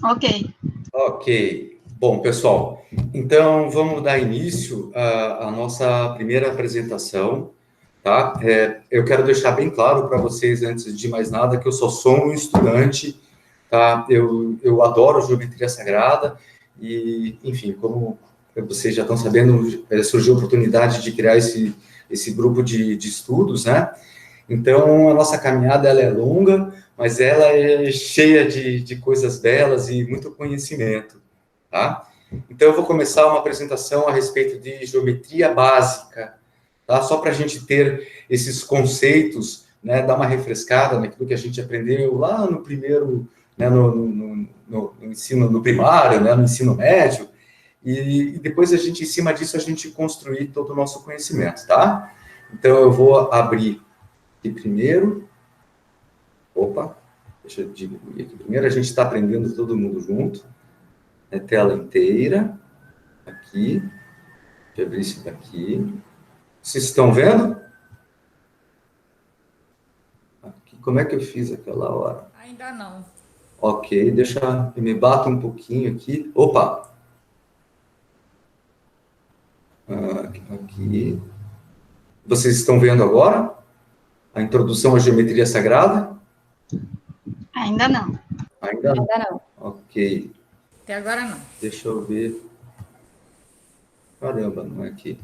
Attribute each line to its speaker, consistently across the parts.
Speaker 1: Ok.
Speaker 2: Ok. Bom, pessoal, então vamos dar início à nossa primeira apresentação, tá? Eu quero deixar bem claro para vocês, antes de mais nada, que eu só sou um estudante, tá? Eu adoro geometria sagrada e, enfim, como vocês já estão sabendo, surgiu a oportunidade de criar esse grupo de estudos, né? Então, a nossa caminhada ela é longa, mas ela é cheia de coisas belas e muito conhecimento, tá? Então, eu vou começar uma apresentação a respeito de geometria básica, tá? Só para a gente ter esses conceitos, né, dar uma refrescada naquilo que a gente aprendeu lá no primeiro, né, no ensino, no primário, né, no ensino médio, e depois a gente, em cima disso, a gente construir todo o nosso conhecimento, tá? Então, eu vou abrir aqui primeiro. Opa, deixa eu diminuir aqui primeiro. A gente está aprendendo todo mundo junto. É tela inteira. Aqui. Deixa eu abrir isso daqui. Vocês estão vendo? Aqui. Como é que eu fiz aquela hora?
Speaker 3: Ainda não.
Speaker 2: Ok, deixa eu me bato um pouquinho aqui. Opa! Aqui. Vocês estão vendo agora? A introdução à geometria sagrada?
Speaker 1: Ainda não.
Speaker 2: Ainda não.
Speaker 3: Ainda não.
Speaker 2: Ok.
Speaker 3: Até agora não.
Speaker 2: Deixa eu ver. Caramba, não é aqui.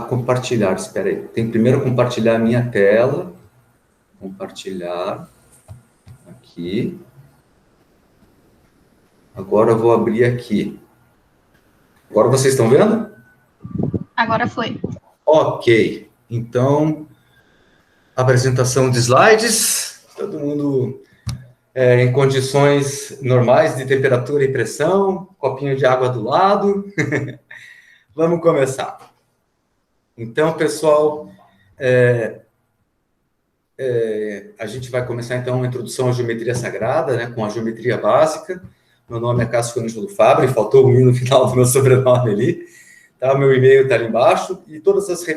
Speaker 2: Compartilhar, espera aí. Tem que primeiro compartilhar a minha tela. Compartilhar. Aqui. Agora eu vou abrir aqui. Agora vocês estão vendo?
Speaker 1: Agora foi.
Speaker 2: Ok. Então, apresentação de slides. Todo mundo em condições normais de temperatura e pressão. Copinho de água do lado. Vamos começar. Então, pessoal, a gente vai começar, então, uma introdução à geometria sagrada, né, com a geometria básica. Meu nome é Cássio Ângelo Fabre, faltou um i no final do meu sobrenome ali. Tá? Meu e-mail está ali embaixo e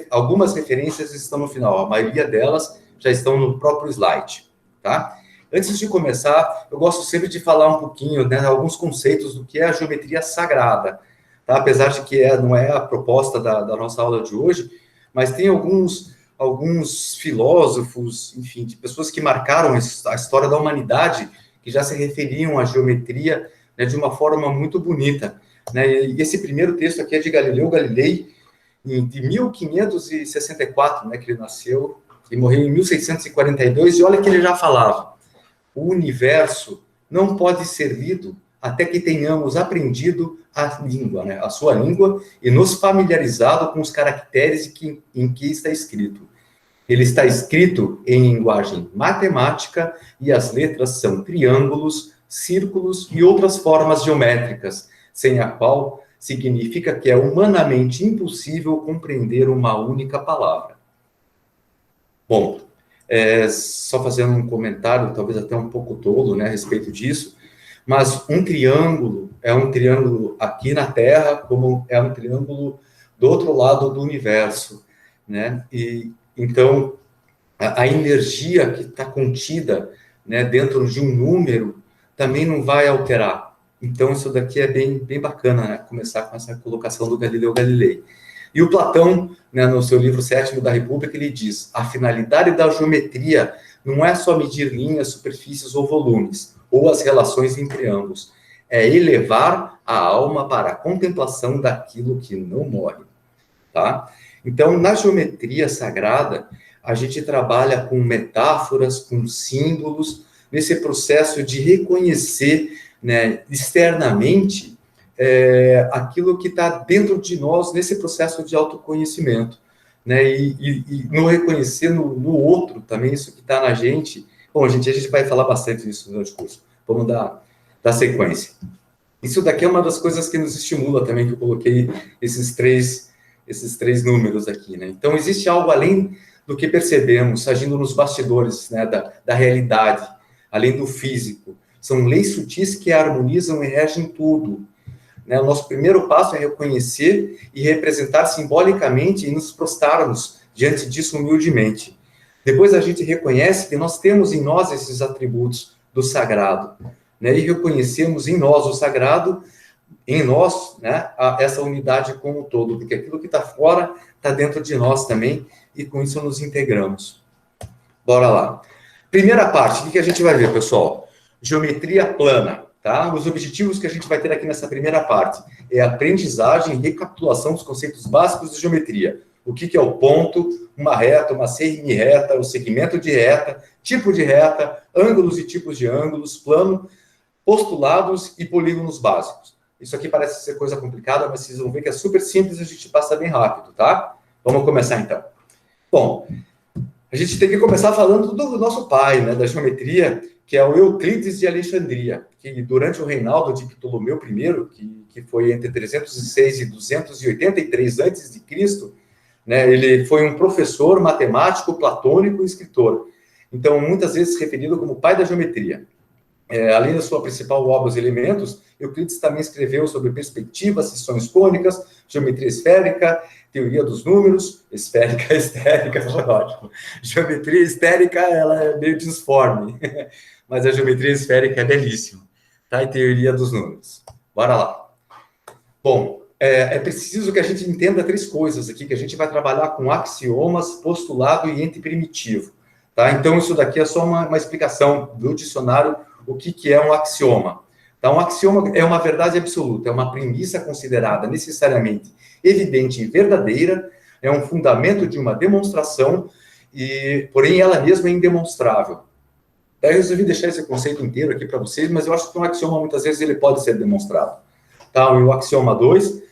Speaker 2: algumas referências estão no final. A maioria delas já estão no próprio slide. Tá? Antes de começar, eu gosto sempre de falar um pouquinho, né, alguns conceitos do que é a geometria sagrada. Tá? Apesar de que não é a proposta da nossa aula de hoje, mas tem alguns filósofos, enfim, de pessoas que marcaram a história da humanidade, que já se referiam à geometria, né, de uma forma muito bonita. Né? E esse primeiro texto aqui é de Galileu Galilei, de 1564, né, que ele nasceu, e morreu em 1642, e olha que ele já falava: o universo não pode ser lido até que tenhamos aprendido a língua, né, a sua língua, e nos familiarizado com os caracteres em que está escrito. Ele está escrito em linguagem matemática e as letras são triângulos, círculos e outras formas geométricas, sem a qual significa que é humanamente impossível compreender uma única palavra. Bom, só fazendo um comentário, talvez até um pouco tolo, né, a respeito disso, mas um triângulo é um triângulo aqui na Terra, como é um triângulo do outro lado do universo, né? E então a energia que está contida, né, dentro de um número também não vai alterar. Então isso daqui é bem bacana, né, começar com essa colocação do Galileu Galilei. E o Platão, né, no seu livro Sétimo da República, ele diz: a finalidade da geometria não é só medir linhas, superfícies ou volumes, ou as relações entre ambos. É elevar a alma para a contemplação daquilo que não morre. Tá? Então, na geometria sagrada, a gente trabalha com metáforas, com símbolos, nesse processo de reconhecer, né, externamente, aquilo que está dentro de nós, nesse processo de autoconhecimento, né, e no reconhecer no outro também, isso que está na gente. Bom, gente, a gente vai falar bastante disso no curso. Vamos dar sequência. Isso daqui é uma das coisas que nos estimula também, que eu coloquei esses três números aqui, né? Então, existe algo além do que percebemos, agindo nos bastidores, né, da realidade, além do físico. São leis sutis que harmonizam e regem tudo. Né? O nosso primeiro passo é reconhecer e representar simbolicamente e nos prostrarmos diante disso humildemente. Depois a gente reconhece que nós temos em nós esses atributos do sagrado, né? E reconhecemos em nós o sagrado, em nós, né, essa unidade como um todo, porque aquilo que está fora está dentro de nós também, e com isso nos integramos. Bora lá. Primeira parte, o que a gente vai ver, pessoal? Geometria plana, tá? Os objetivos que a gente vai ter aqui nessa primeira parte é aprendizagem e recapitulação dos conceitos básicos de geometria. O que é o ponto, uma reta, uma semi-reta, o segmento de reta, tipo de reta, ângulos e tipos de ângulos, plano, postulados e polígonos básicos. Isso aqui parece ser coisa complicada, mas vocês vão ver que é super simples e a gente passa bem rápido, tá? Vamos começar então. Bom, a gente tem que começar falando do nosso pai, né, da geometria, que é o Euclides de Alexandria, que durante o reinado de Ptolomeu I, que foi entre 306 e 283 a.C., né, ele foi um professor, matemático, platônico e escritor. Então, muitas vezes referido como pai da geometria. Além da sua principal obra, Os Elementos, Euclides também escreveu sobre perspectivas, seções cônicas, geometria esférica, teoria dos números, esférica, estérica, ótimo. Geometria esférica, ela é meio disforme, mas a geometria esférica é belíssima, tá? E teoria dos números. Bora lá. Bom, é preciso que a gente entenda três coisas aqui, que a gente vai trabalhar com axiomas, postulado e ente primitivo, tá? Então, isso daqui é só uma explicação do dicionário, o que é um axioma. Então, um axioma é uma verdade absoluta, é uma premissa considerada necessariamente evidente e verdadeira, é um fundamento de uma demonstração, porém ela mesma é indemonstrável. Daí eu resolvi deixar esse conceito inteiro aqui para vocês, mas eu acho que um axioma, muitas vezes, ele pode ser demonstrado. Tá? E o axioma 2,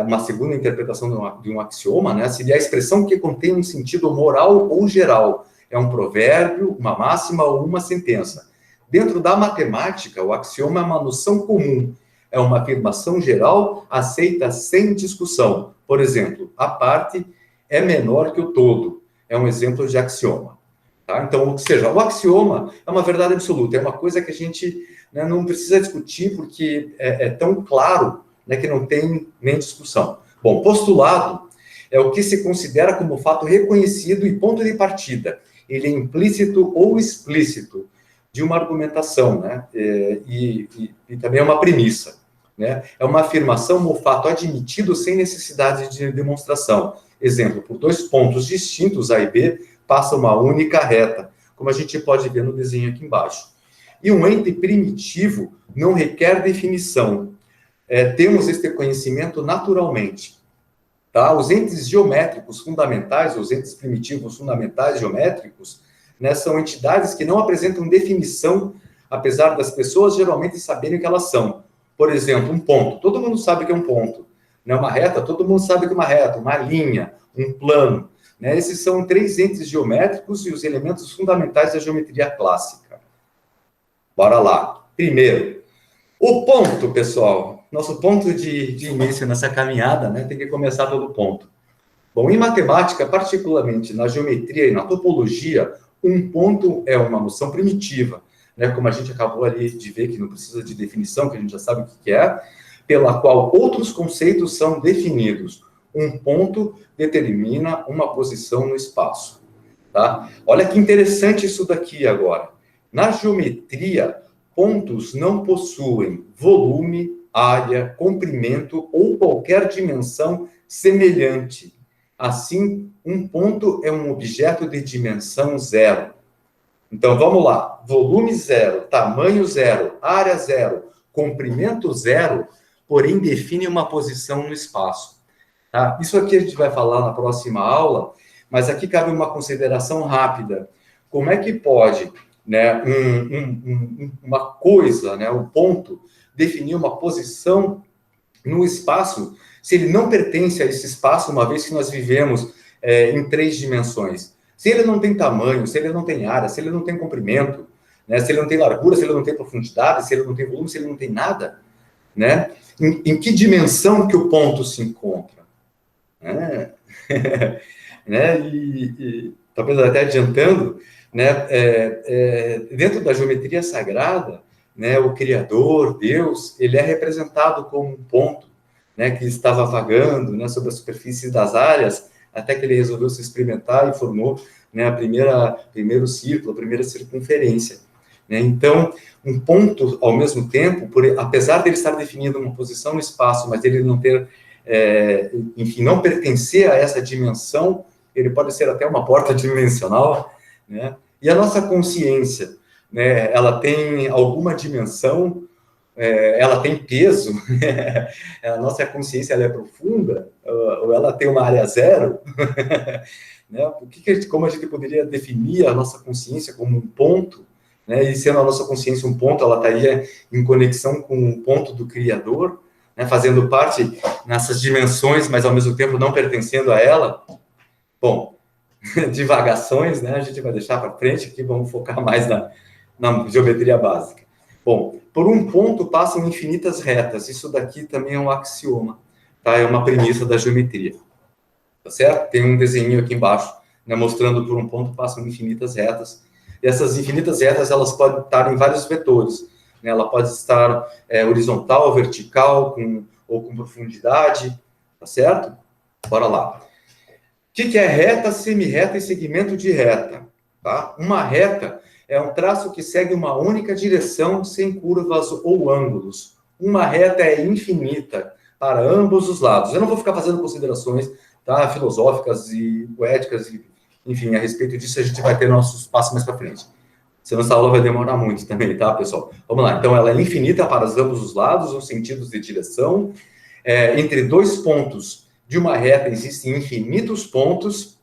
Speaker 2: uma segunda interpretação de um axioma, né, seria a expressão que contém um sentido moral ou geral. É um provérbio, uma máxima ou uma sentença. Dentro da matemática, o axioma é uma noção comum, é uma afirmação geral aceita sem discussão. Por exemplo, a parte é menor que o todo. É um exemplo de axioma. Tá? Então, ou seja, o axioma é uma verdade absoluta, é uma coisa que a gente, né, não precisa discutir porque é tão claro, né, que não tem nem discussão. Bom, postulado é o que se considera como fato reconhecido e ponto de partida. Ele é implícito ou explícito de uma argumentação, né? E também é uma premissa, né? É uma afirmação ou fato admitido sem necessidade de demonstração. Exemplo, por dois pontos distintos, A e B, passa uma única reta, como a gente pode ver no desenho aqui embaixo. E um ente primitivo não requer definição. Temos este conhecimento naturalmente. Tá? Os entes geométricos fundamentais, os entes primitivos fundamentais geométricos, né, são entidades que não apresentam definição, apesar das pessoas geralmente saberem o que elas são. Por exemplo, um ponto. Todo mundo sabe o que é um ponto. Né? Uma reta, todo mundo sabe o que é uma reta. Uma linha, um plano. Né? Esses são três entes geométricos e os elementos fundamentais da geometria clássica. Bora lá. Primeiro, o ponto, pessoal. Nosso ponto de início nessa caminhada, né, tem que começar pelo ponto. Bom, em matemática, particularmente na geometria e na topologia, um ponto é uma noção primitiva, né, como a gente acabou ali de ver, que não precisa de definição, que a gente já sabe o que é, pela qual outros conceitos são definidos. Um ponto determina uma posição no espaço. Tá? Olha que interessante isso daqui agora. Na geometria, pontos não possuem volume, área, comprimento ou qualquer dimensão semelhante. Assim, um ponto é um objeto de dimensão zero. Então, vamos lá. Volume zero, tamanho zero, área zero, comprimento zero, porém define uma posição no espaço. Tá? Isso aqui a gente vai falar na próxima aula, mas aqui cabe uma consideração rápida. Como é que pode, né, uma coisa, né, um ponto, definir uma posição no espaço, se ele não pertence a esse espaço, uma vez que nós vivemos em três dimensões? Se ele não tem tamanho, se ele não tem área, se ele não tem comprimento, né, se ele não tem largura, se ele não tem profundidade, se ele não tem volume, se ele não tem nada, né? Em que dimensão que o ponto se encontra? Né? E talvez até adiantando, né, dentro da geometria sagrada, né, o Criador, Deus, ele é representado como um ponto, né, que estava vagando, né, sobre a superfície das áreas, até que ele resolveu se experimentar e formou né, primeiro círculo, a primeira circunferência. Né? Então, um ponto, ao mesmo tempo, apesar dele estar definindo uma posição no espaço, mas ele não ter, enfim, não pertencer a essa dimensão, ele pode ser até uma porta dimensional, né? E a nossa consciência, né, ela tem alguma dimensão, ela tem peso, a nossa consciência ela é profunda, ou ela tem uma área zero, né? Como a gente poderia definir a nossa consciência como um ponto, né? E sendo a nossa consciência um ponto, ela estaria em conexão com o ponto do Criador, né? Fazendo parte nessas dimensões, mas ao mesmo tempo não pertencendo a ela. Bom, divagações, né? A gente vai deixar para frente aqui, vamos focar mais na geometria básica. Bom, por um ponto passam infinitas retas. Isso daqui também é um axioma, tá? É uma premissa da geometria, tá certo? Tem um desenho aqui embaixo, né, mostrando por um ponto passam infinitas retas. E essas infinitas retas, elas podem estar em vários vetores, né? Ela pode estar horizontal, vertical, ou com profundidade, tá certo? Bora lá. O que é reta, semirreta e segmento de reta? Tá? Uma reta é um traço que segue uma única direção, sem curvas ou ângulos. Uma reta é infinita para ambos os lados. Eu não vou ficar fazendo considerações, tá, filosóficas e poéticas, enfim, a respeito disso a gente vai ter nossos passos mais para frente. Senão essa aula vai demorar muito também, tá, pessoal? Vamos lá. Então, ela é infinita para ambos os lados, os sentidos de direção. Entre dois pontos de uma reta existem infinitos pontos.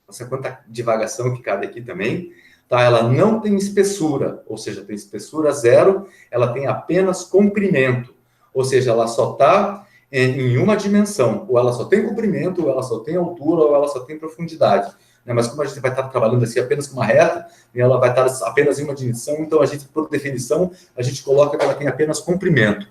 Speaker 2: Nossa, quanta divagação que cabe aqui também. Tá? Ela não tem espessura, ou seja, tem espessura zero, ela tem apenas comprimento, ou seja, ela só está em uma dimensão, ou ela só tem comprimento, ou ela só tem altura, ou ela só tem profundidade. Né? Mas como a gente vai estar trabalhando assim apenas com uma reta, e ela vai estar apenas em uma dimensão, então a gente, por definição, a gente coloca que ela tem apenas comprimento.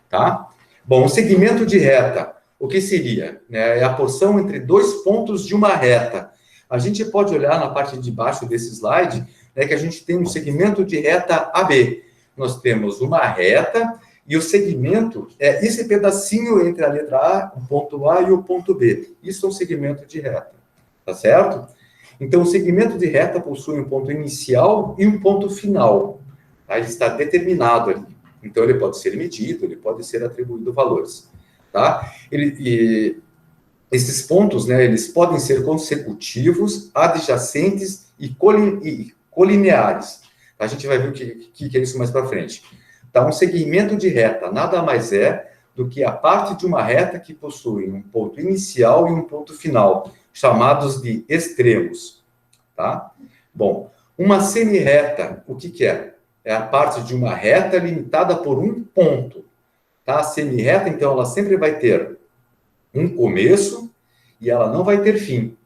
Speaker 2: Tá? Bom, o segmento de reta, o que seria? É a porção entre dois pontos de uma reta. A gente pode olhar na parte de baixo desse slide, né, que a gente tem um segmento de reta AB. Nós temos uma reta e o segmento é esse pedacinho entre a letra A, o ponto A e o ponto B. Isso é um segmento de reta, tá certo? Então, o segmento de reta possui um ponto inicial e um ponto final. Tá? Ele está determinado ali. Então, ele pode ser medido, ele pode ser atribuído valores. Tá? Esses pontos, né, eles podem ser consecutivos, adjacentes e colineares. A gente vai ver o que é isso mais para frente. Tá? Um segmento de reta nada mais é do que a parte de uma reta que possui um ponto inicial e um ponto final, chamados de extremos. Tá? Bom, uma semirreta, o que é? É a parte de uma reta limitada por um ponto. Tá? A semirreta, então, ela sempre vai ter um começo e ela não vai ter fim,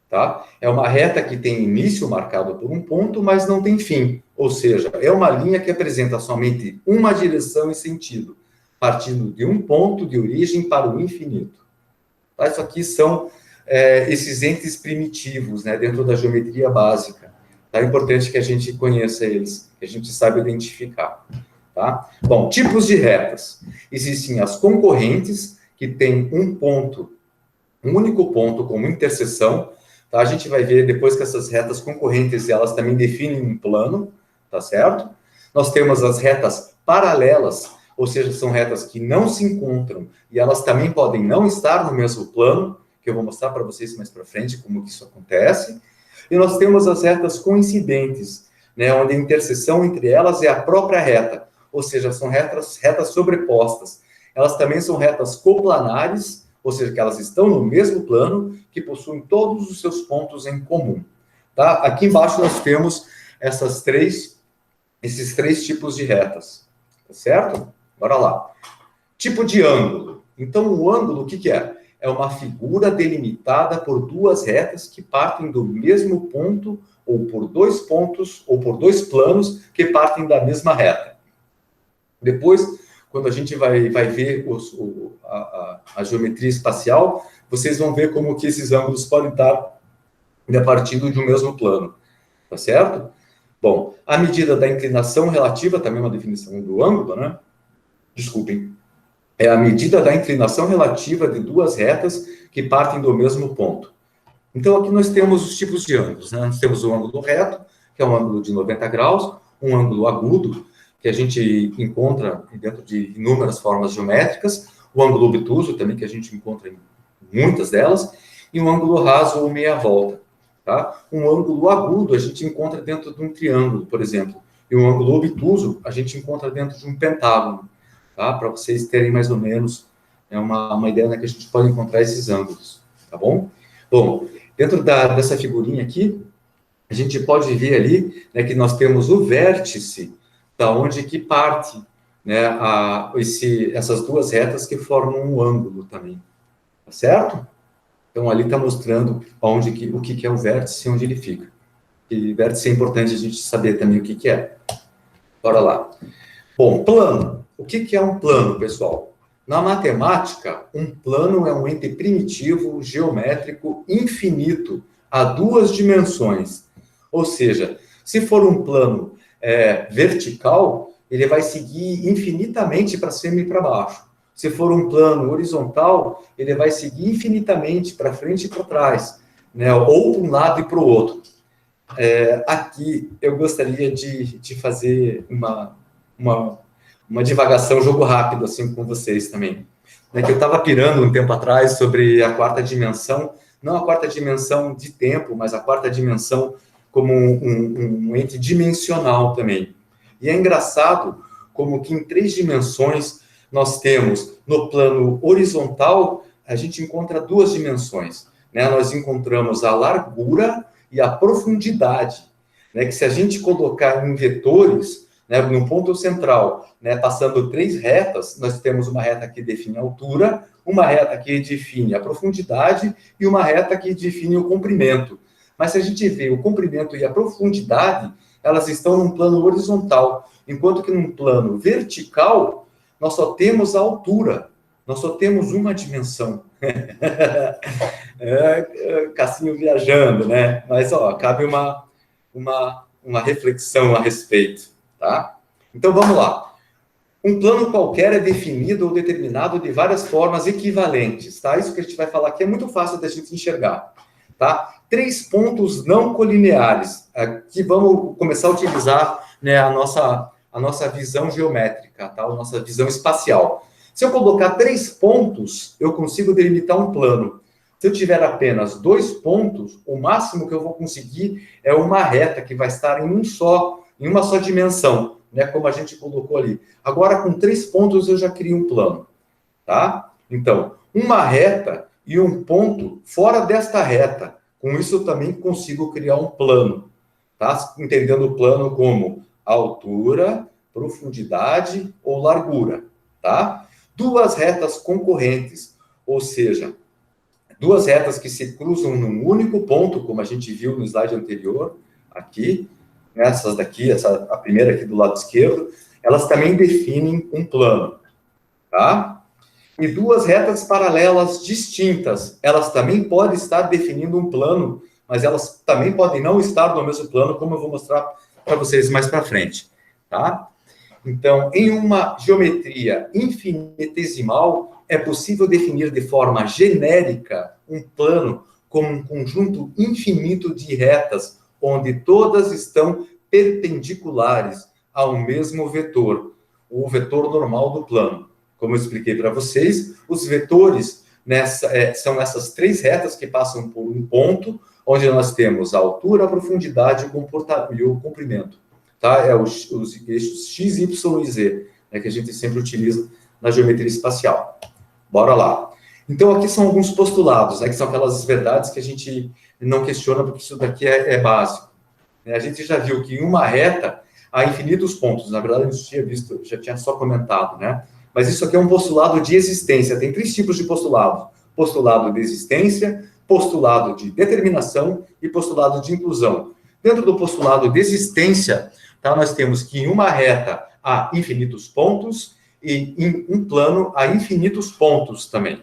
Speaker 2: tá? É uma reta que tem início marcado por um ponto, mas não tem fim. Ou seja, é uma linha que apresenta somente uma direção e sentido, partindo de um ponto de origem para o infinito. Tá? Isso aqui são esses entes primitivos, né, dentro da geometria básica. Tá? É importante que a gente conheça eles, que a gente saiba identificar. Tá? Bom, tipos de retas. Existem as concorrentes, que tem um único ponto como interseção. Tá? A gente vai ver depois que essas retas concorrentes, elas também definem um plano, tá certo? Nós temos as retas paralelas, ou seja, são retas que não se encontram e elas também podem não estar no mesmo plano, que eu vou mostrar para vocês mais para frente como que isso acontece. E nós temos as retas coincidentes, né, onde a interseção entre elas é a própria reta, ou seja, são retas sobrepostas. Elas também são retas coplanares, ou seja, que elas estão no mesmo plano, que possuem todos os seus pontos em comum. Tá? Aqui embaixo nós temos esses três tipos de retas. Tá certo? Bora lá. Tipo de ângulo. Então, o ângulo, o que é? É uma figura delimitada por duas retas que partem do mesmo ponto, ou por dois pontos, ou por dois planos que partem da mesma reta. Depois, quando a gente vai ver a geometria espacial, vocês vão ver como que esses ângulos podem estar partindo de um mesmo plano. Tá certo? Bom, a medida da inclinação relativa, também uma definição do ângulo, né? Desculpem. É a medida da inclinação relativa de duas retas que partem do mesmo ponto. Então, aqui nós temos os tipos de ângulos, né? Nós temos o ângulo reto, que é um ângulo de 90 graus, um ângulo agudo, que a gente encontra dentro de inúmeras formas geométricas, o ângulo obtuso também, que a gente encontra em muitas delas, e um ângulo raso ou meia volta, tá? Um ângulo agudo a gente encontra dentro de um triângulo, por exemplo, e um ângulo obtuso a gente encontra dentro de um pentágono, tá? Para vocês terem mais ou menos uma ideia, né, que a gente pode encontrar esses ângulos, tá bom? Bom, dentro dessa figurinha aqui, a gente pode ver ali, né, que nós temos o vértice da onde que parte, né, essas duas retas que formam um ângulo também, tá certo? Então, ali está mostrando o que é o vértice e onde ele fica. E vértice é importante a gente saber também o que é. Bora lá. Bom, plano. O que é um plano, pessoal? Na matemática, um plano é um ente primitivo, geométrico, infinito, a duas dimensões. Ou seja, se for um plano vertical, ele vai seguir infinitamente para cima e para baixo. Se for um plano horizontal, ele vai seguir infinitamente para frente e para trás, né? Ou para um lado e para o outro. Aqui eu gostaria de fazer uma divagação, jogo rápido, assim, com vocês também. Que eu estava pirando um tempo atrás sobre a quarta dimensão, não a quarta dimensão de tempo, mas a quarta dimensão como um ente dimensional também. E é engraçado como que em 3 dimensões nós temos, no plano horizontal, a gente encontra 2 dimensões, né? Nós encontramos a largura e a profundidade, né? Que se a gente colocar em vetores, né, no ponto central, né, passando 3 retas, nós temos uma reta que define a altura, uma reta que define a profundidade e uma reta que define o comprimento. Mas se a gente vê o comprimento e a profundidade, elas estão num plano horizontal, enquanto que num plano vertical, nós só temos a altura, nós só temos uma dimensão. Cassinho viajando, né? Mas, cabe uma reflexão a respeito, tá? Então, vamos lá. Um plano qualquer é definido ou determinado de várias formas equivalentes, tá? Isso que a gente vai falar aqui é muito fácil da gente enxergar, tá? 3 pontos não colineares, que vamos começar a utilizar, né, a nossa visão geométrica, tá? A nossa visão espacial. Se eu colocar 3 pontos, eu consigo delimitar um plano. Se eu tiver apenas 2 pontos, o máximo que eu vou conseguir é uma reta que vai estar em uma só dimensão, né? Como a gente colocou ali. Agora, com 3 pontos, eu já crio um plano, tá? Então, uma reta e um ponto fora desta reta. Com isso, eu também consigo criar um plano, tá? Entendendo o plano como altura, profundidade ou largura, tá? 2 retas concorrentes, ou seja, 2 retas que se cruzam num único ponto, como a gente viu no slide anterior, aqui, essas daqui, a primeira aqui do lado esquerdo, elas também definem um plano, tá? E 2 retas paralelas distintas, elas também podem estar definindo um plano, mas elas também podem não estar no mesmo plano, como eu vou mostrar para vocês mais para frente, tá? Então, em uma geometria infinitesimal, é possível definir de forma genérica um plano como um conjunto infinito de retas, onde todas estão perpendiculares ao mesmo vetor, o vetor normal do plano. Como eu expliquei para vocês, os vetores são essas 3 retas que passam por um ponto, onde nós temos a altura, a profundidade e o comprimento. Tá? Os eixos X, Y e Z, né, que a gente sempre utiliza na geometria espacial. Bora lá. Então, aqui são alguns postulados, né, que são aquelas verdades que a gente não questiona, porque isso daqui é básico. A gente já viu que em uma reta há infinitos pontos. Na verdade, a gente tinha visto, já tinha só comentado, né? Mas isso aqui é um postulado de existência. Tem 3 tipos de postulado. Postulado de existência, postulado de determinação e postulado de inclusão. Dentro do postulado de existência, tá, nós temos que em uma reta há infinitos pontos e em um plano há infinitos pontos também.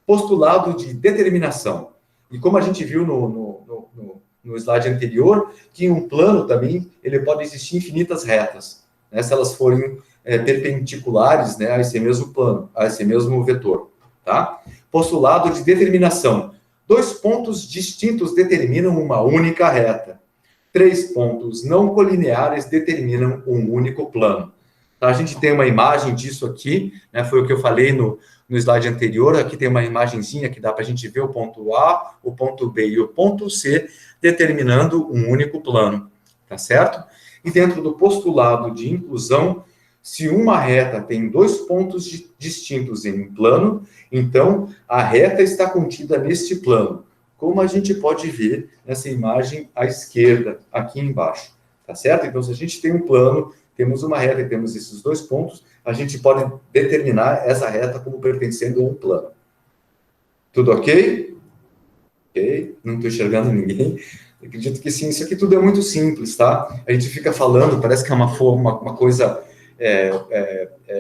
Speaker 2: Postulado de determinação. E como a gente viu no slide anterior, que em um plano também ele pode existir infinitas retas, né, se elas forem perpendiculares, né, a esse mesmo plano, a esse mesmo vetor, tá? Postulado de determinação. 2 pontos distintos determinam uma única reta. 3 pontos não colineares determinam um único plano. Tá? A gente tem uma imagem disso aqui, né? Foi o que eu falei no slide anterior. Aqui tem uma imagenzinha que dá para a gente ver o ponto A, o ponto B e o ponto C, determinando um único plano. Tá certo? E dentro do postulado de inclusão, se uma reta tem 2 pontos distintos em um plano, então a reta está contida neste plano, como a gente pode ver nessa imagem à esquerda, aqui embaixo. Tá certo? Então, se a gente tem um plano, temos uma reta e temos esses 2 pontos, a gente pode determinar essa reta como pertencendo a um plano. Tudo ok? Ok? Não estou enxergando ninguém. Acredito que sim, isso aqui tudo é muito simples, tá? A gente fica falando, parece que é uma coisa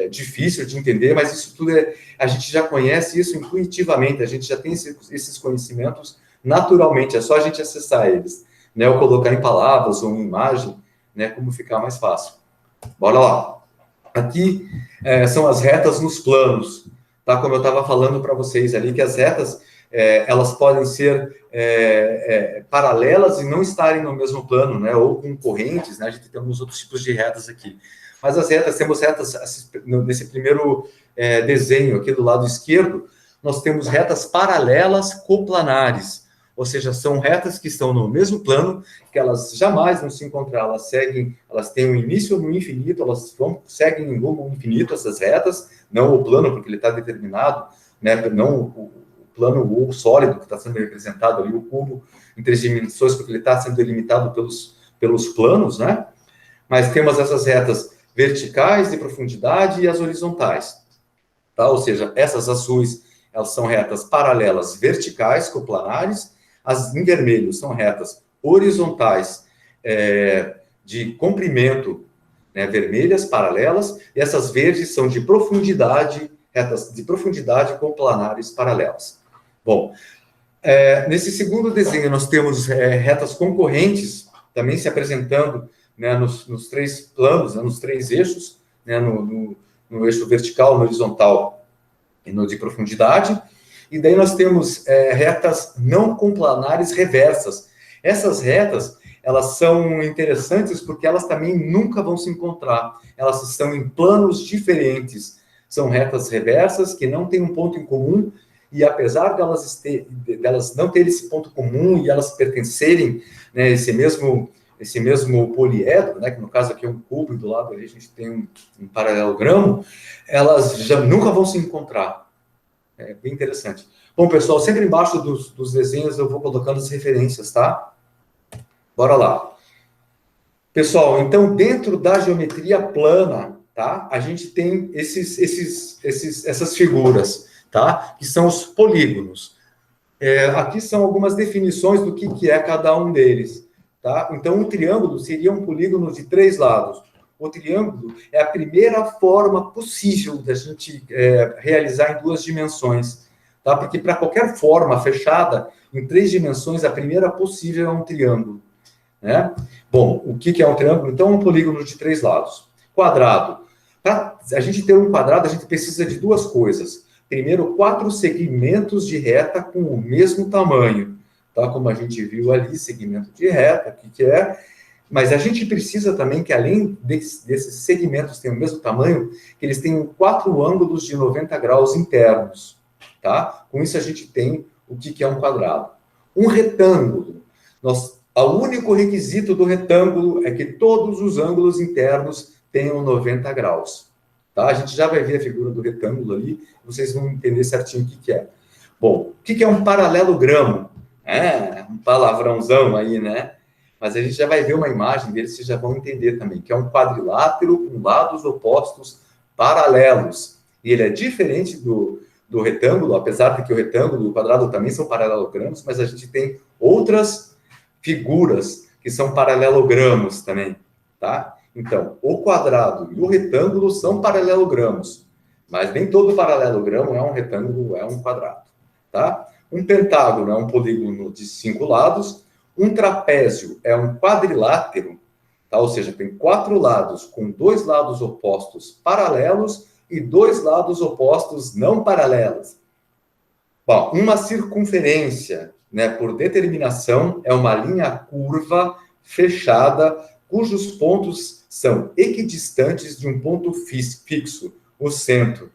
Speaker 2: difícil de entender, mas isso tudo a gente já conhece isso intuitivamente, a gente já tem esses conhecimentos naturalmente, é só a gente acessar eles, né? Ou colocar em palavras ou em imagem, né? Como ficar mais fácil. Bora lá. Aqui são as retas nos planos, tá? Como eu estava falando para vocês ali, que as retas elas podem ser paralelas e não estarem no mesmo plano, né? Ou concorrentes, né? A gente tem alguns outros tipos de retas aqui. Mas as retas, temos retas, nesse primeiro desenho aqui do lado esquerdo, nós temos retas paralelas coplanares, ou seja, são retas que estão no mesmo plano, que elas jamais vão se encontrar, elas têm um início no infinito, seguem em rumo infinito essas retas, não o plano, porque ele está determinado, né? Não o plano ou sólido que está sendo representado ali, o cubo em 3 dimensões, porque ele está sendo delimitado pelos planos, né? Mas temos essas retas verticais de profundidade e as horizontais, tá? Ou seja, essas azuis, elas são retas paralelas verticais, coplanares, as em vermelho são retas horizontais de comprimento, né, vermelhas, paralelas, e essas verdes são de profundidade, retas de profundidade coplanares paralelas. Bom, nesse segundo desenho nós temos retas concorrentes, também se apresentando, né, nos 3 planos, né, nos 3 eixos, né, no eixo vertical, no horizontal e no de profundidade. E daí nós temos retas não complanares reversas. Essas retas, elas são interessantes porque elas também nunca vão se encontrar. Elas estão em planos diferentes. São retas reversas que não têm um ponto em comum e apesar delas não terem esse ponto comum e elas pertencerem, né, esse mesmo poliedro, né, que no caso aqui é um cubo e do lado ali a gente tem um paralelogramo, elas já nunca vão se encontrar. É bem interessante. Bom, pessoal, sempre embaixo dos desenhos eu vou colocando as referências, tá? Bora lá. Pessoal, então, dentro da geometria plana, tá? A gente tem essas figuras, tá? Que são os polígonos. Aqui são algumas definições do que é cada um deles, tá? Então, um triângulo seria um polígono de 3 lados. O triângulo é a primeira forma possível da gente realizar em 2 dimensões, tá? Porque para qualquer forma fechada em 3 dimensões, a primeira possível é um triângulo, né? Bom, o que é um triângulo? Então, um polígono de 3 lados. Quadrado. Para a gente ter um quadrado, a gente precisa de 2 coisas. Primeiro, 4 segmentos de reta com o mesmo tamanho, tá? Como a gente viu ali, segmento de reta, o que é? Mas a gente precisa também que, além desses segmentos terem o mesmo tamanho, que eles tenham 4 ângulos de 90 graus internos, tá? Com isso, a gente tem o que é um quadrado. Um retângulo. O único requisito do retângulo é que todos os ângulos internos tenham 90 graus, tá? A gente já vai ver a figura do retângulo ali, vocês vão entender certinho o que é. Bom, o que é um paralelogramo? Um palavrãozão aí, né? Mas a gente já vai ver uma imagem dele, vocês já vão entender também, que é um quadrilátero com lados opostos paralelos. E ele é diferente do retângulo, apesar de que o retângulo e o quadrado também são paralelogramos, mas a gente tem outras figuras que são paralelogramos também, tá? Então, o quadrado e o retângulo são paralelogramos, mas nem todo paralelogramo é um retângulo, é um quadrado, tá? Um pentágono é um polígono de 5 lados, um trapézio é um quadrilátero, tá? Ou seja, tem 4 lados com 2 lados opostos paralelos e 2 lados opostos não paralelos. Bom, uma circunferência né, por determinação, é uma linha curva fechada, cujos pontos são equidistantes de um ponto fixo, o centro.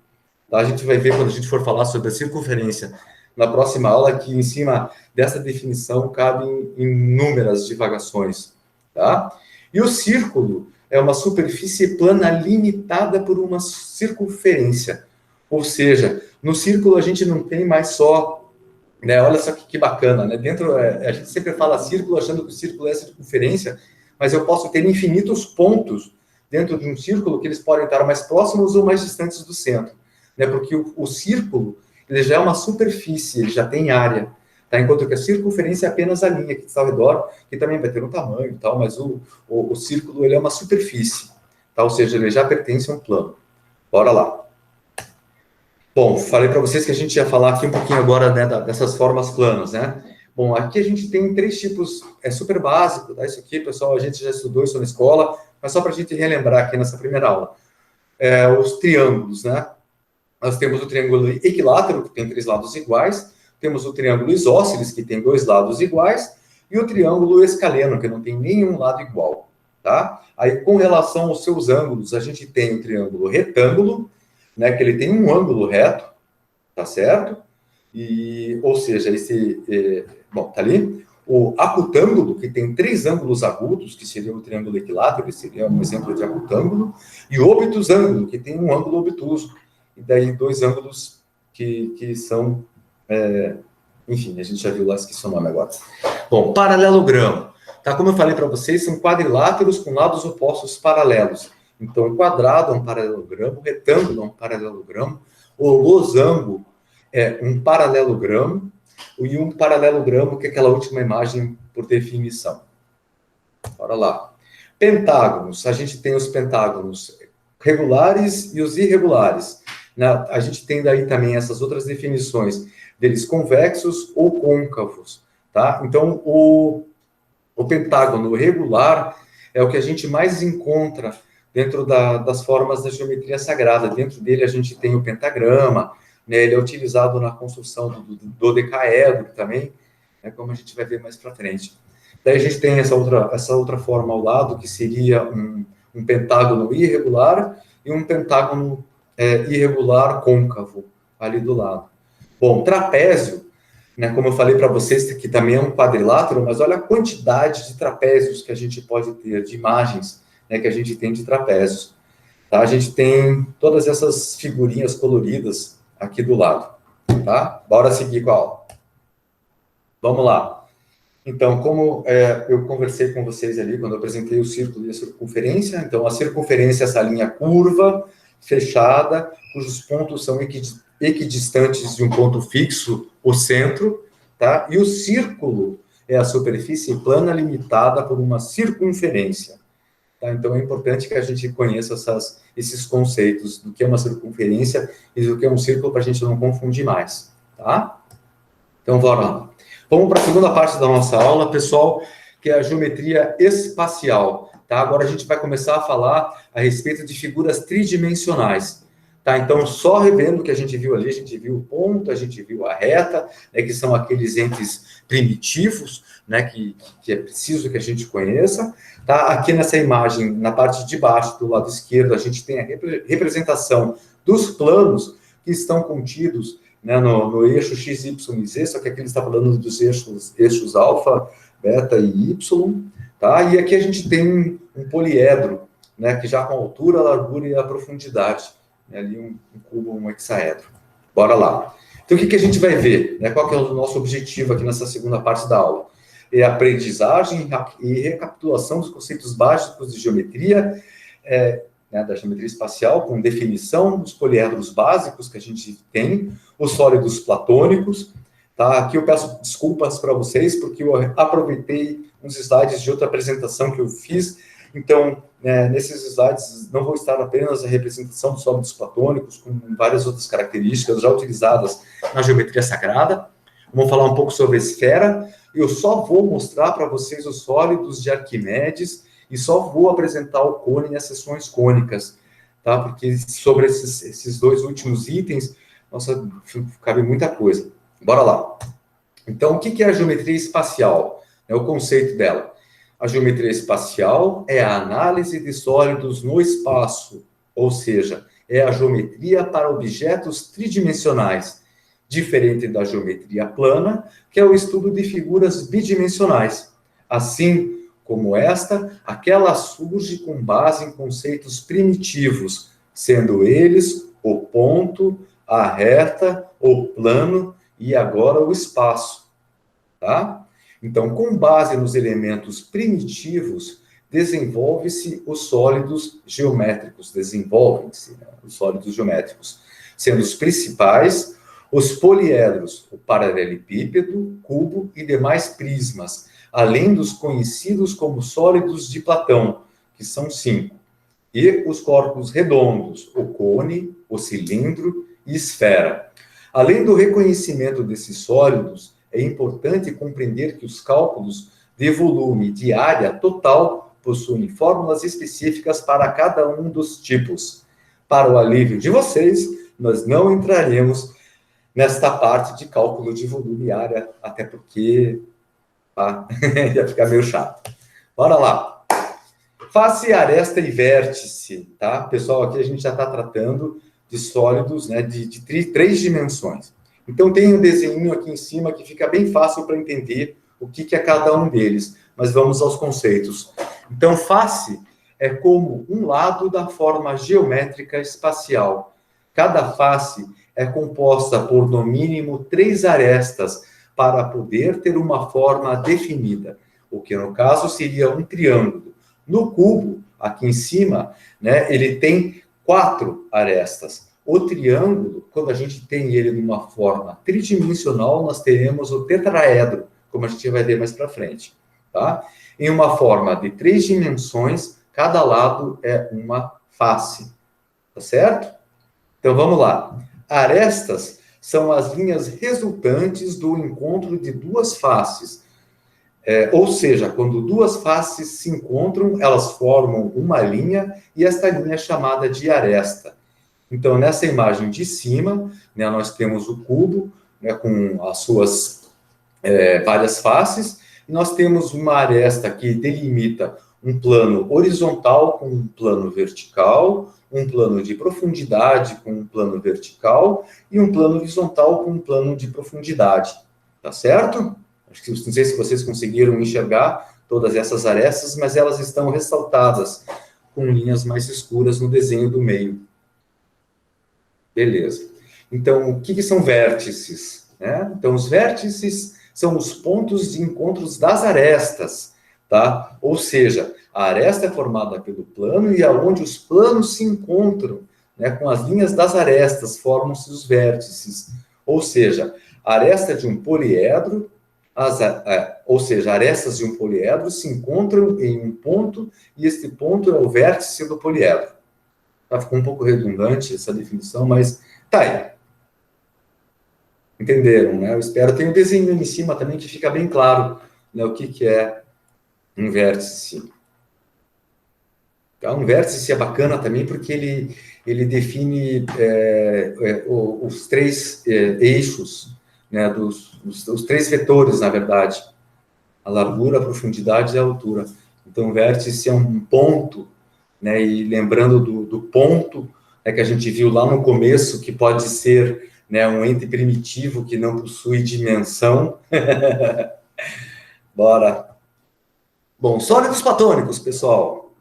Speaker 2: Tá? A gente vai ver quando a gente for falar sobre a circunferência na próxima aula, que em cima dessa definição cabem inúmeras divagações. Tá? E o círculo é uma superfície plana limitada por uma circunferência. Ou seja, no círculo a gente não tem mais só, né, olha só que bacana, né? Dentro, a gente sempre fala círculo achando que o círculo é circunferência, mas eu posso ter infinitos pontos dentro de um círculo que eles podem estar mais próximos ou mais distantes do centro, né? Porque o círculo, ele já é uma superfície, ele já tem área, tá? Enquanto que a circunferência é apenas a linha que está ao redor, que também vai ter um tamanho e tal, mas o círculo, ele é uma superfície, tá? Ou seja, ele já pertence a um plano. Bora lá. Bom, falei para vocês que a gente ia falar aqui um pouquinho agora, né, dessas formas planas, né? Bom, aqui a gente tem 3 tipos, é super básico, tá? Isso aqui, pessoal, a gente já estudou isso na escola, mas só para a gente relembrar aqui nessa primeira aula. Os triângulos, né? Nós temos o triângulo equilátero, que tem 3 lados iguais, temos o triângulo isósceles, que tem 2 lados iguais, e o triângulo escaleno, que não tem nenhum lado igual, tá? Aí, com relação aos seus ângulos, a gente tem o triângulo retângulo, né, que ele tem um ângulo reto, tá certo? Ou seja, bom, tá ali. O acutângulo, que tem 3 ângulos agudos, que seria o triângulo equilátero, ele seria um exemplo de acutângulo, e o obtusângulo, que tem um ângulo obtuso, e daí 2 ângulos que são, enfim, a gente já viu lá, esqueci o nome agora. Bom, paralelogramo, tá? Como eu falei para vocês, são quadriláteros com lados opostos paralelos. Então, o quadrado é um paralelogramo, o retângulo é um paralelogramo, o losango é um paralelogramo, e um paralelogramo, que é aquela última imagem por definição. Bora lá. Pentágonos. A gente tem os pentágonos regulares e os irregulares. A gente tem daí também essas outras definições deles convexos ou côncavos. Tá? Então, o pentágono regular é o que a gente mais encontra dentro das formas da geometria sagrada. Dentro dele a gente tem o pentagrama, né? Ele é utilizado na construção do dodecaedro também, né? Como a gente vai ver mais para frente. Daí a gente tem essa outra forma ao lado, que seria um pentágono irregular e um pentágono irregular côncavo ali do lado. Bom, trapézio, né? Como eu falei para vocês, que também é um quadrilátero, mas olha a quantidade de trapézios que a gente pode ter, de imagens, né, que a gente tem de trapézios. Tá? A gente tem todas essas figurinhas coloridas aqui do lado. Tá? Bora seguir com a aula. Vamos lá. Então, como eu conversei com vocês ali, quando eu apresentei o círculo e a circunferência, então a circunferência é essa linha curva, fechada, cujos pontos são equidistantes de um ponto fixo, o centro, tá? E o círculo é a superfície plana limitada por uma circunferência. Tá? Então, é importante que a gente conheça esses conceitos do que é uma circunferência e do que é um círculo, para a gente não confundir mais. Tá? Então, bora lá. Vamos para a segunda parte da nossa aula, pessoal, que é a geometria espacial. Tá? Agora a gente vai começar a falar a respeito de figuras tridimensionais. Tá? Então, só revendo o que a gente viu ali, a gente viu o ponto, a gente viu a reta, né, que são aqueles entes primitivos, né, que é preciso que a gente conheça. Tá? Aqui nessa imagem, na parte de baixo, do lado esquerdo, a gente tem a representação dos planos que estão contidos, né, no eixo x, y e z, só que aqui ele está falando dos eixos alfa, beta e y. Tá? E aqui a gente tem um poliedro, né, que já com a altura, a largura e a profundidade. Ali um cubo, um hexaedro. Bora lá. Então, o que a gente vai ver? Né? Qual que é o nosso objetivo aqui nessa segunda parte da aula? É a aprendizagem e recapitulação dos conceitos básicos de geometria, né, da geometria espacial, com definição dos poliedros básicos que a gente tem, os sólidos platônicos. Tá? Aqui eu peço desculpas para vocês, porque eu aproveitei uns slides de outra apresentação que eu fiz. Então, nesses slides não vou estar apenas a representação dos sólidos platônicos, com várias outras características já utilizadas na geometria sagrada. Vamos falar um pouco sobre a esfera, e eu só vou mostrar para vocês os sólidos de Arquimedes, e só vou apresentar o cone e as seções cônicas, tá? Porque sobre esses 2 últimos itens, nossa, cabe muita coisa. Bora lá. Então, o que é a geometria espacial? É o conceito dela. A geometria espacial é a análise de sólidos no espaço, ou seja, é a geometria para objetos tridimensionais, diferente da geometria plana, que é o estudo de figuras bidimensionais. Assim como esta, aquela surge com base em conceitos primitivos, sendo eles o ponto, a reta, o plano e agora o espaço, tá? Então, com base nos elementos primitivos, desenvolve-se os sólidos geométricos, desenvolvem-se, né, os sólidos geométricos, sendo os principais os poliedros, o paralelepípedo, cubo e demais prismas, além dos conhecidos como sólidos de Platão, que são 5, e os corpos redondos, o cone, o cilindro e esfera. Além do reconhecimento desses sólidos, é importante compreender que os cálculos de volume e de área total possuem fórmulas específicas para cada um dos tipos. Para o alívio de vocês, nós não entraremos nesta parte de cálculo de volume e área, até porque ia ficar meio chato. Bora lá. Face, aresta e vértice, tá? Pessoal, aqui a gente já está tratando de sólidos, né, de 3 dimensões. Então, tem um desenho aqui em cima que fica bem fácil para entender o que é cada um deles. Mas vamos aos conceitos. Então, face é como um lado da forma geométrica espacial. Cada face é composta por, no mínimo, 3 arestas para poder ter uma forma definida, o que, no caso, seria um triângulo. No cubo, aqui em cima, né, ele tem 4 arestas. O triângulo, quando a gente tem ele numa forma tridimensional, nós teremos o tetraedro, como a gente vai ver mais para frente, tá? Em uma forma de 3 dimensões, cada lado é uma face, tá certo? Então, vamos lá. Arestas são as linhas resultantes do encontro de 2 faces. Ou seja, quando 2 faces se encontram, elas formam uma linha, e esta linha é chamada de aresta. Então, nessa imagem de cima, né, nós temos o cubo, né, com as suas várias faces, e nós temos uma aresta que delimita um plano horizontal com um plano vertical, um plano de profundidade com um plano vertical, e um plano horizontal com um plano de profundidade. Tá certo? Acho que, não sei se vocês conseguiram enxergar todas essas arestas, mas elas estão ressaltadas com linhas mais escuras no desenho do meio. Beleza. Então, o que são vértices? Né? Então, os vértices são os pontos de encontros das arestas, tá? Ou seja, a aresta é formada pelo plano e aonde os planos se encontram, né, com as linhas das arestas, formam-se os vértices. Ou seja, a aresta de um poliedro, ou seja, arestas de um poliedro se encontram em um ponto e este ponto é o vértice do poliedro. Tá? Ficou um pouco redundante essa definição, mas tá aí. Entenderam, né? Eu espero. Tem um desenho em cima também que fica bem claro, né, o que é um vértice. Tá? Um vértice é bacana também porque ele define os 3 eixos, né, os 3 vetores, na verdade. A largura, a profundidade e a altura. Então, o vértice é um ponto, né, e lembrando do ponto, né, que a gente viu lá no começo, que pode ser, né, um ente primitivo que não possui dimensão. Bora. Bom, sólidos platônicos, pessoal.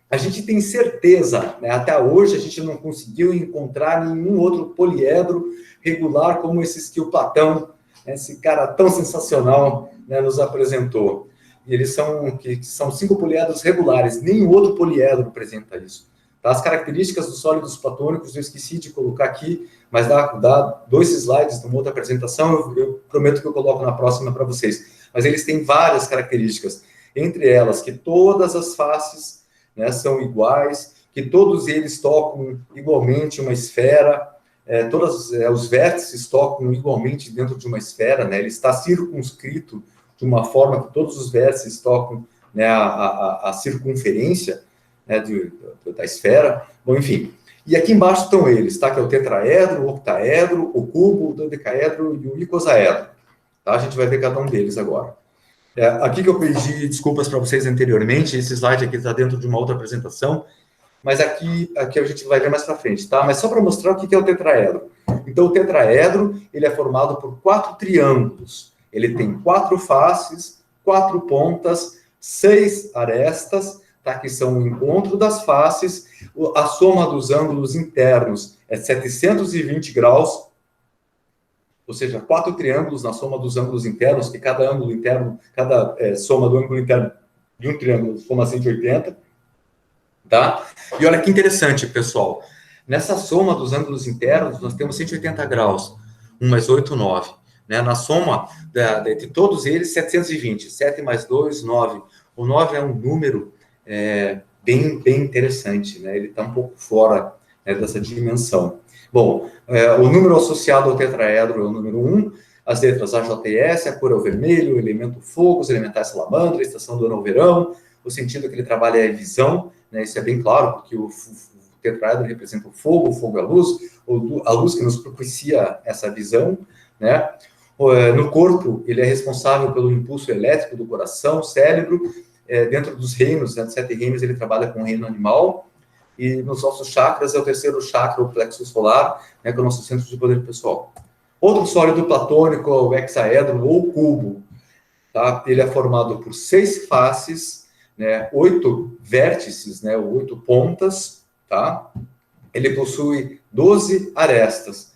Speaker 2: A gente tem certeza, né, até hoje a gente não conseguiu encontrar nenhum outro poliedro regular como esses que o Platão, né, esse cara tão sensacional, né, nos apresentou. E eles são 5 poliedros regulares, nenhum outro poliedro apresenta isso. Tá? As características dos sólidos platônicos eu esqueci de colocar aqui, mas dá 2 slides numa outra apresentação, eu prometo que eu coloco na próxima para vocês. Mas eles têm várias características, entre elas que todas as faces, né, são iguais, que todos eles tocam igualmente uma esfera, todos os vértices tocam igualmente dentro de uma esfera, né, ele está circunscrito de uma forma que todos os vértices tocam, né, a circunferência, né, da esfera. Bom, enfim. E aqui embaixo estão eles, tá? Que é o tetraedro, o octaedro, o cubo, o dodecaedro e o icosaedro. Tá? A gente vai ver cada um deles agora. Aqui que eu pedi desculpas para vocês anteriormente, esse slide aqui está dentro de uma outra apresentação, mas aqui a gente vai ver mais para frente, tá? Mas só para mostrar o que é o tetraedro. Então, o tetraedro, ele é formado por 4 triângulos. Ele tem 4 faces, 4 pontas, 6 arestas, tá? Que são o encontro das faces. A soma dos ângulos internos é 720 graus, ou seja, 4 triângulos na soma dos ângulos internos, que cada ângulo interno, soma do ângulo interno de um triângulo soma 180, tá? E olha que interessante, pessoal. Nessa soma dos ângulos internos, nós temos 180 graus, 1 mais 8, 9. Né? Na soma de todos eles, 720. 7 mais 2, 9. O 9 é um número bem interessante, né? Ele está um pouco fora, né, dessa dimensão. Bom, o número associado ao tetraedro é o número 1, as letras AJS, a cor é o vermelho, o elemento fogo, os elementais salamandra, a estação do ano ao verão, o sentido que ele trabalha é visão, né? Isso é bem claro, porque o tetraedro representa o fogo é a luz que nos propicia essa visão, né? No corpo, ele é responsável pelo impulso elétrico do coração, cérebro, dentro dos reinos, né, 7 reinos, ele trabalha com o reino animal, e nos nossos chakras é o terceiro chakra, o plexo solar, né, que é o nosso centro de poder pessoal. Outro sólido platônico, o hexaedro ou cubo, tá? Ele é formado por 6 faces, né, 8 vértices, né, 8 pontas, tá? Ele possui 12 arestas,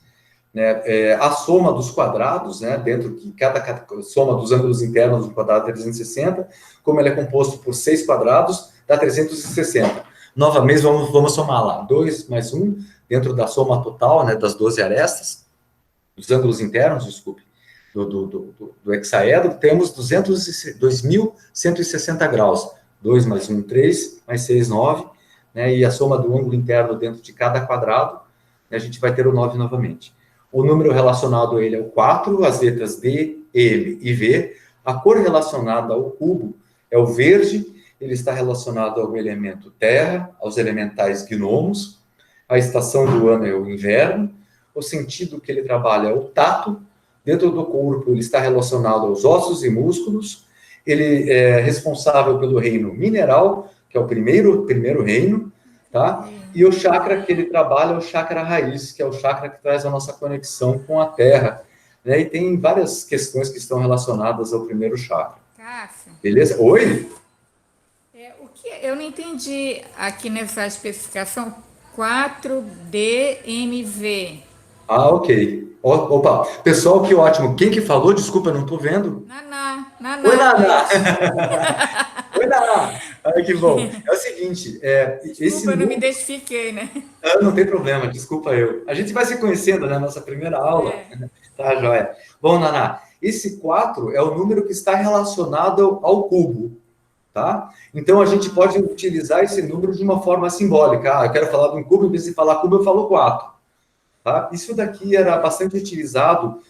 Speaker 2: né? A soma dos quadrados, né, dentro de cada soma dos ângulos internos do quadrado é 360, como ele é composto por 6 quadrados, dá 360. Novamente, vamos somar lá, 2 mais 1, dentro da soma total, né, das 12 arestas, dos ângulos internos, desculpe, do hexaedro, temos 2.160 graus. 2 mais 1, 3, mais 6, 9, né, e a soma do ângulo interno dentro de cada quadrado, né, a gente vai ter o 9 novamente. O número relacionado a ele é o 4, as letras D, M e V. A cor relacionada ao cubo é o verde, ele está relacionado ao elemento terra, aos elementais gnomos. A estação do ano é o inverno. O sentido que ele trabalha é o tato. Dentro do corpo, ele está relacionado aos ossos e músculos. Ele é responsável pelo reino mineral, que é o primeiro reino, tá? E o chakra que ele trabalha é o chakra raiz, que é o chakra que traz a nossa conexão com a Terra, né? E tem várias questões que estão relacionadas ao primeiro chakra.
Speaker 3: Cássio,
Speaker 2: Beleza? Oi?
Speaker 3: o que eu não entendi aqui nessa especificação 4DMV.
Speaker 2: Ah, ok. Opa, pessoal, que ótimo. Quem que falou? Desculpa, eu não estou vendo.
Speaker 3: Naná.
Speaker 2: Oi, Naná! Oi, Naná! Ai, que bom. É o seguinte,
Speaker 3: Desculpa, eu não me identifiquei, né?
Speaker 2: Não tem problema, desculpa eu. A gente vai se conhecendo, né? Nossa primeira aula. Tá, joia. Bom, Naná, esse 4 é o número que está relacionado ao cubo, tá? Então, a gente pode utilizar esse número de uma forma simbólica. Ah, eu quero falar de um cubo, em vez de falar cubo, eu falo 4. Tá? Isso daqui era bastante utilizado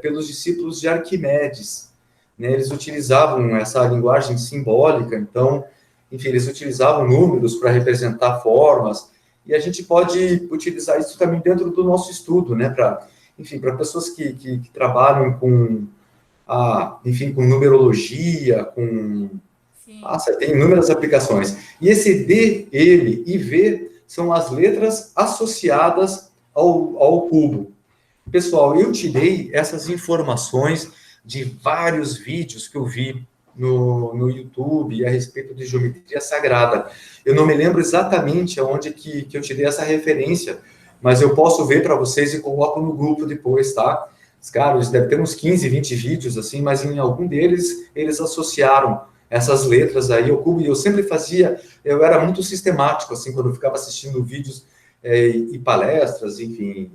Speaker 2: pelos discípulos de Arquimedes, né? Eles utilizavam essa linguagem simbólica, então, enfim, eles utilizavam números para representar formas, e a gente pode utilizar isso também dentro do nosso estudo, né? Para pessoas que trabalham com numerologia, tem inúmeras aplicações. E esse D, M e V são as letras associadas ao cubo. Pessoal, eu tirei essas informações de vários vídeos que eu vi no YouTube a respeito de geometria sagrada. Eu não me lembro exatamente aonde que eu tirei essa referência, mas eu posso ver para vocês e coloco no grupo depois, tá? Cara, deve ter uns 15, 20 vídeos, assim, mas em algum deles, eles associaram essas letras aí ao cubo, e eu sempre eu era muito sistemático, assim, quando eu ficava assistindo vídeos e palestras, enfim,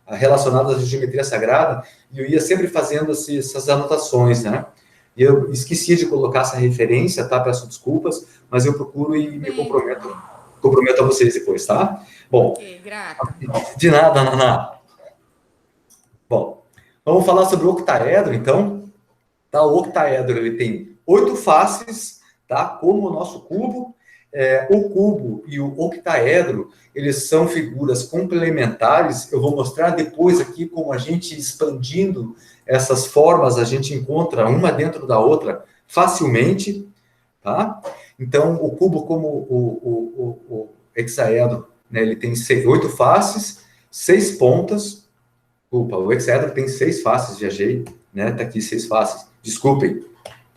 Speaker 2: relacionadas à geometria sagrada, e eu ia sempre fazendo essas anotações, né? E eu esqueci de colocar essa referência, tá? Peço desculpas, mas eu procuro e me comprometo a vocês depois, tá? Bom,
Speaker 3: grata.
Speaker 2: De nada, Naná. Bom, vamos falar sobre o octaedro, então. Tá? O octaedro, ele tem 8 faces, tá? Como o nosso cubo. O cubo e o octaedro, eles são figuras complementares. Eu vou mostrar depois aqui como a gente expandindo essas formas a gente encontra uma dentro da outra facilmente, tá? Então, o cubo, como o hexaedro, né, ele tem 8 faces, 6 pontas. Desculpa, o hexaedro tem 6 faces, viajei, né? Tá aqui 6 faces. Desculpem,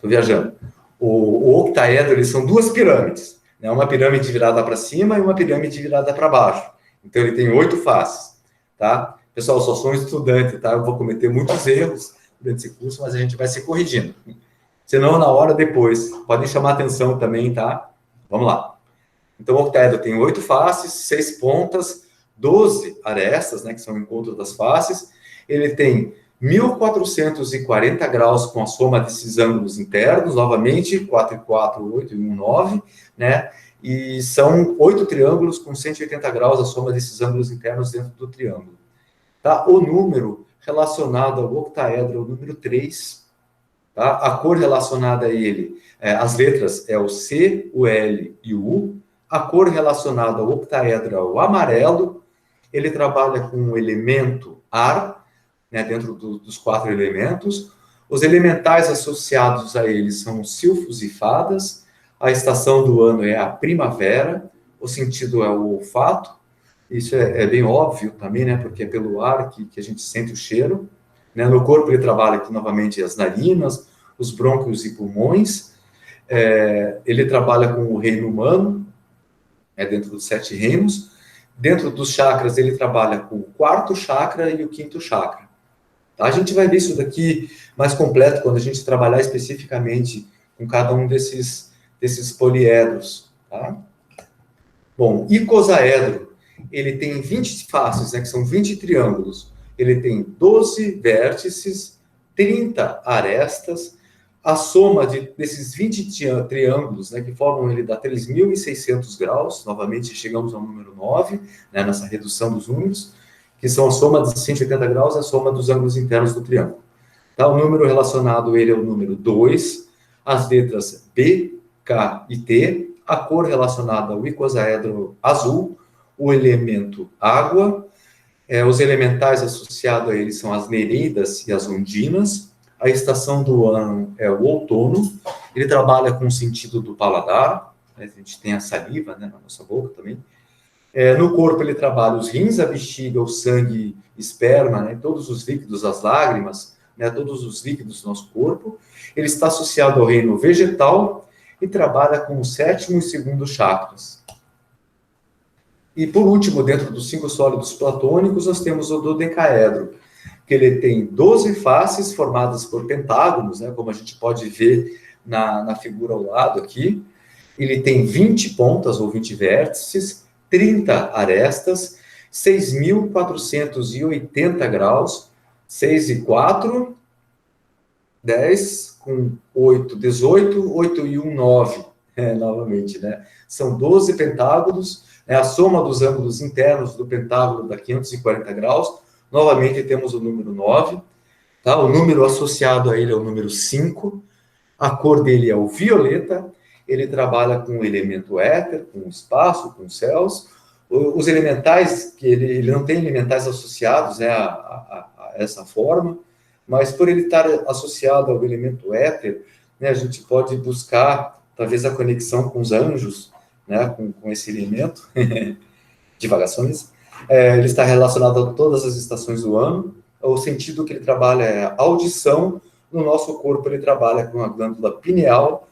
Speaker 2: tô viajando. O octaedro, eles são 2 pirâmides, né? Uma pirâmide virada para cima e uma pirâmide virada para baixo. Então, ele tem 8 faces, tá? Pessoal, eu só sou um estudante, tá? Eu vou cometer muitos erros durante esse curso, mas a gente vai se corrigindo. Senão, na hora depois, podem chamar atenção também, tá? Vamos lá. Então, o octaedro tem 8 faces, 6 pontas, 12 arestas, né, que são o encontro das faces. Ele tem 1.440 graus com a soma desses ângulos internos, novamente, 4 e 4, 8 e 1, 9, né? E são 8 triângulos com 180 graus a soma desses ângulos internos dentro do triângulo. Tá? O número relacionado ao octaedro é o número 3. Tá? A cor relacionada a ele, as letras é o C, o L e o U. A cor relacionada ao octaedro é o amarelo. Ele trabalha com o elemento ar, né, dentro dos 4 elementos. Os elementais associados a ele são os silfos e fadas. A estação do ano é a primavera. O sentido é o olfato. Isso é bem óbvio também, né, porque é pelo ar que a gente sente o cheiro. Né? No corpo ele trabalha aqui novamente as narinas, os brônquios e pulmões. Ele trabalha com o reino humano, dentro dos 7 reinos. Dentro dos chakras ele trabalha com o 4º chakra e o 5º chakra. Tá? A gente vai ver isso daqui mais completo quando a gente trabalhar especificamente com cada um desses poliedros. Tá? Bom, icosaedro, ele tem 20 faces, né, que são 20 triângulos. Ele tem 12 vértices, 30 arestas. A soma desses 20 triângulos, né, que formam ele dá 3.600 graus. Novamente, chegamos ao número 9, né, nessa redução dos números, que são a soma de 180 graus e a soma dos ângulos internos do triângulo. Tá? O número relacionado a ele é o número 2, as letras B, K e T, a cor relacionada ao icosaedro azul, o elemento água, os elementais associados a ele são as nereidas e as ondinas. A estação do ano é o outono. Ele trabalha com o sentido do paladar, né? A gente tem a saliva, né, na nossa boca também. No corpo ele trabalha os rins, a bexiga, o sangue, esperma, né, todos os líquidos, as lágrimas, né, todos os líquidos do nosso corpo. Ele está associado ao reino vegetal e trabalha com o 7º e 2º chakras. E, por último, dentro dos 5 sólidos platônicos, nós temos o dodecaedro, que ele tem 12 faces formadas por pentágonos, né, como a gente pode ver na figura ao lado aqui. Ele tem 20 pontas, ou 20 vértices, 30 arestas, 6.480 graus, 6 e 4, 10, com 8, 18, 8 e 1, 9, novamente, né? São 12 pentágonos, a soma dos ângulos internos do pentágono dá 540 graus. Novamente temos o número 9, tá? O número associado a ele é o número 5, a cor dele é o violeta, ele trabalha com o elemento éter, com o espaço, com os céus. Os elementais, que ele não tem elementais associados, né, a essa forma, mas por ele estar associado ao elemento éter, né, a gente pode buscar, talvez, a conexão com os anjos, né, com esse elemento, divagações. Ele está relacionado a todas as estações do ano. O sentido que ele trabalha é a audição. No nosso corpo, ele trabalha com a glândula pineal.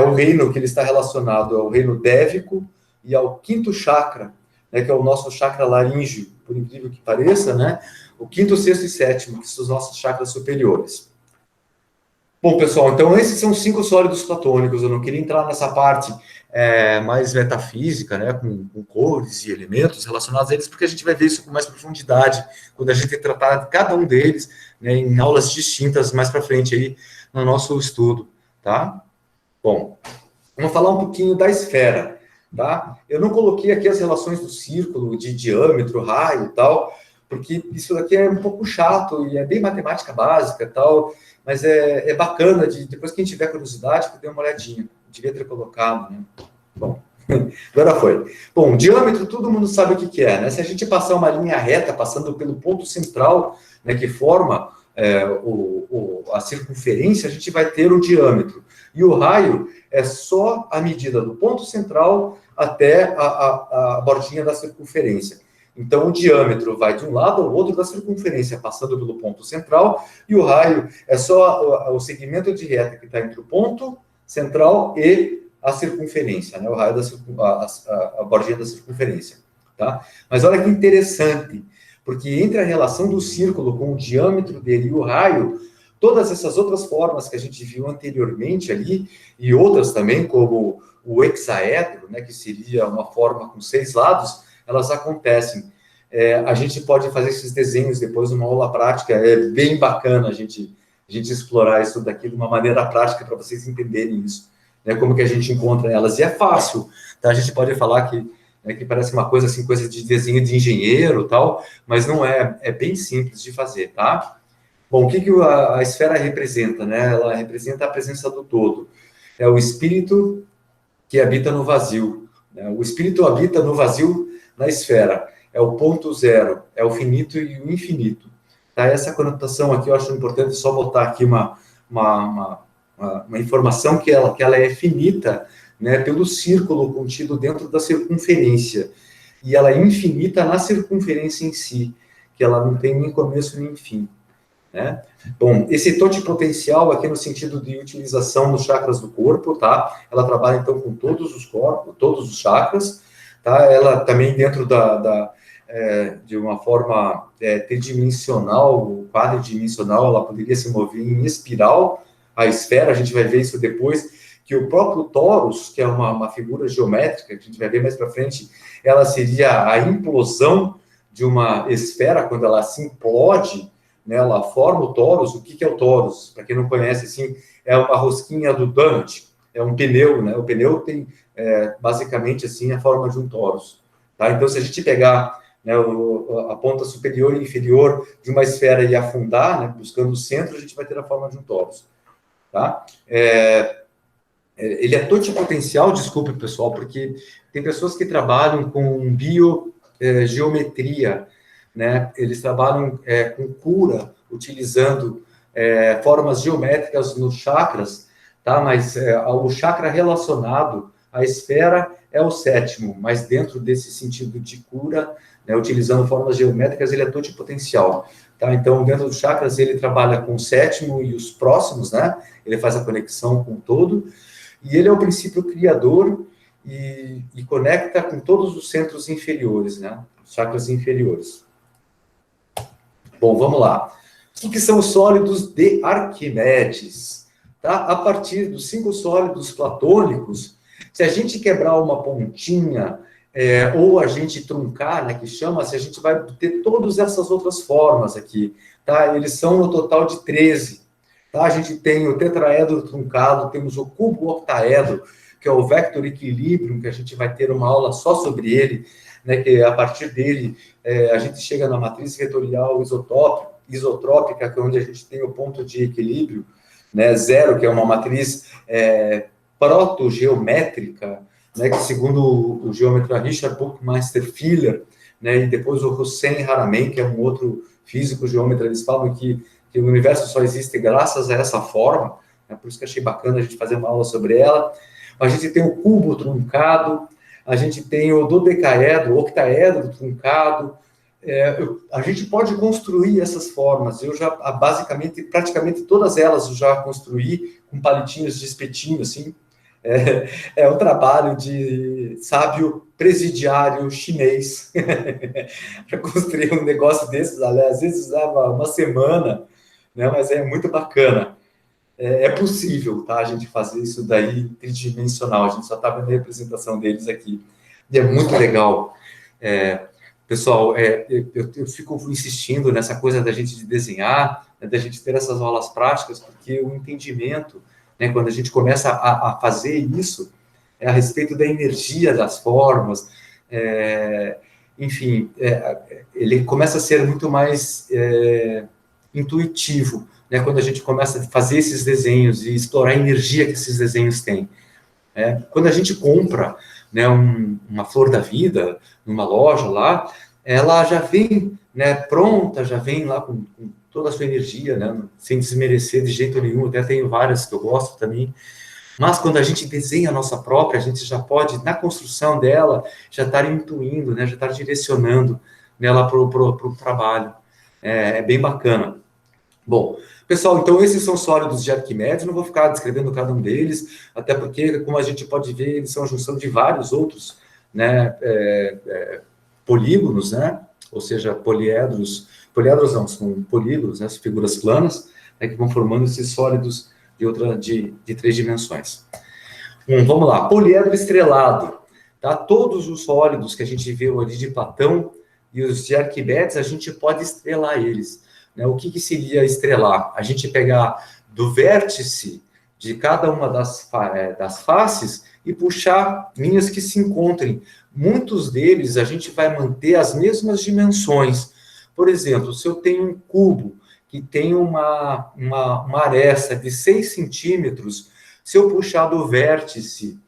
Speaker 2: O reino que ele está relacionado é o reino dévico e ao 5º chakra, né, que é o nosso chakra laríngeo, por incrível que pareça, né? O 5º, 6º e 7º, que são os nossos chakras superiores. Bom, pessoal, então esses são 5 sólidos platônicos. Eu não queria entrar nessa parte mais metafísica, né, com cores e elementos relacionados a eles, porque a gente vai ver isso com mais profundidade quando a gente tratar de cada um deles, né, em aulas distintas mais para frente aí no nosso estudo, tá? Bom, vamos falar um pouquinho da esfera, tá? Eu não coloquei aqui as relações do círculo, de diâmetro, raio e tal, porque isso daqui é um pouco chato e é bem matemática básica e tal, mas é bacana, depois quem tiver curiosidade, que dê uma olhadinha. Devia ter colocado, né? Bom, agora foi. Bom, diâmetro, todo mundo sabe o que é, né? Se a gente passar uma linha reta, passando pelo ponto central, né, que forma a circunferência, a gente vai ter o diâmetro. E o raio é só a medida do ponto central até a bordinha da circunferência. Então, o diâmetro vai de um lado ao outro da circunferência, passando pelo ponto central, e o raio é só o segmento de reta que está entre o ponto central e a circunferência, né? O raio a bordinha da circunferência, tá? Mas olha que interessante, porque entre a relação do círculo com o diâmetro dele e o raio, todas essas outras formas que a gente viu anteriormente ali, e outras também, como o hexaedro, né, que seria uma forma com 6 lados, elas acontecem. A gente pode fazer esses desenhos depois numa aula prática, é bem bacana a gente explorar isso daqui de uma maneira prática para vocês entenderem isso, né, como que a gente encontra elas. E é fácil, tá? A gente pode falar que parece uma coisa assim, coisa de desenho de engenheiro tal, mas não é, é bem simples de fazer, tá? Bom, o que a esfera representa, né? Ela representa a presença do todo. É o espírito que habita no vazio, né? O espírito habita no vazio na esfera. É o ponto zero, é o finito e o infinito. Tá? Essa conotação aqui eu acho importante só botar aqui uma informação que ela é finita, né, pelo círculo contido dentro da circunferência. E ela é infinita na circunferência em si, que ela não tem nem começo nem fim. Né? Bom, esse totipotencial aqui no sentido de utilização dos chakras do corpo, tá? Ela trabalha então com todos os corpos, todos os chakras, tá? Ela também dentro de uma forma tridimensional, quadridimensional, ela poderia se mover em espiral, a esfera, a gente vai ver isso depois, que o próprio torus, que é uma figura geométrica, que a gente vai ver mais para frente, ela seria a implosão de uma esfera, quando ela se implode, né, ela forma o torus. O que é o torus? Para quem não conhece, assim, é uma rosquinha do donut, é um pneu, né? O pneu tem, basicamente, assim, a forma de um torus. Tá? Então, se a gente pegar, né, a ponta superior e inferior de uma esfera e afundar, né, buscando o centro, a gente vai ter a forma de um torus. Tá? Ele é totipotencial, desculpe, pessoal, porque tem pessoas que trabalham com biogeometria, né? Eles trabalham com cura, utilizando formas geométricas nos chakras, tá? Mas o chakra relacionado à esfera é o sétimo, mas dentro desse sentido de cura, né, utilizando formas geométricas, ele é totipotencial. Tá? Então, dentro dos chakras, ele trabalha com o sétimo e os próximos, né? Ele faz a conexão com o todo, e ele é o princípio criador e conecta com todos os centros inferiores, né? Os chakras inferiores. Bom, vamos lá. O que são os sólidos de Arquimedes? Tá? A partir dos 5 sólidos platônicos, se a gente quebrar uma pontinha, ou a gente truncar, né, que chama-se, a gente vai ter todas essas outras formas aqui. Tá? Eles são no total de 13. Tá? A gente tem o tetraedro truncado, temos o cubo octaedro, que é o vector equilibrium, que a gente vai ter uma aula só sobre ele, né, que a partir dele a gente chega na matriz vetorial isotrópica, que é onde a gente tem o ponto de equilíbrio, né, zero, que é uma matriz protogeométrica, né, que segundo o geômetra Richard Buckminster Fuller, né, e depois o Hussein Haramein, que é um outro físico geômetra, eles falam que o universo só existe graças a essa forma, né, por isso que achei bacana a gente fazer uma aula sobre ela. A gente tem o cubo truncado, a gente tem o dodecaedro, o octaedro truncado. A gente pode construir essas formas. Eu já, praticamente todas elas eu já construí com palitinhos de espetinho, assim. É um trabalho de sábio presidiário chinês para construir um negócio desses. Às vezes leva uma semana, né? Mas é muito bacana. É possível, tá? A gente fazer isso daí tridimensional. A gente só está vendo a representação deles aqui. E é muito legal. Pessoal, eu fico insistindo nessa coisa da gente desenhar, né, da gente ter essas aulas práticas, porque o entendimento, né, quando a gente começa a fazer isso, a respeito da energia das formas, enfim, ele começa a ser muito mais intuitivo, né, quando a gente começa a fazer esses desenhos e explorar a energia que esses desenhos têm. Quando a gente compra, né, uma flor da vida numa loja lá, ela já vem, né, pronta, já vem lá com toda a sua energia, né? Sem desmerecer de jeito nenhum, até tenho várias que eu gosto também. Mas quando a gente desenha a nossa própria, a gente já pode, na construção dela, já estar intuindo, né? Já estar direcionando nela para o trabalho. É bem bacana. Bom, pessoal, então esses são sólidos de Arquimedes, não vou ficar descrevendo cada um deles, até porque, como a gente pode ver, eles são a junção de vários outros, né, polígonos, né, ou seja, poliedros não, são polígonos, né, as figuras planas, né, que vão formando esses sólidos de 3 dimensões. Vamos lá, poliedro estrelado, tá? Todos os sólidos que a gente viu ali de Platão e os de Arquimedes, a gente pode estrelar eles. Né? O que seria estrelar? A gente pegar do vértice de cada uma das faces e puxar linhas que se encontrem. Muitos deles a gente vai manter as mesmas dimensões. Por exemplo, se eu tenho um cubo que tem uma aresta de 6 centímetros, se eu puxar do vértice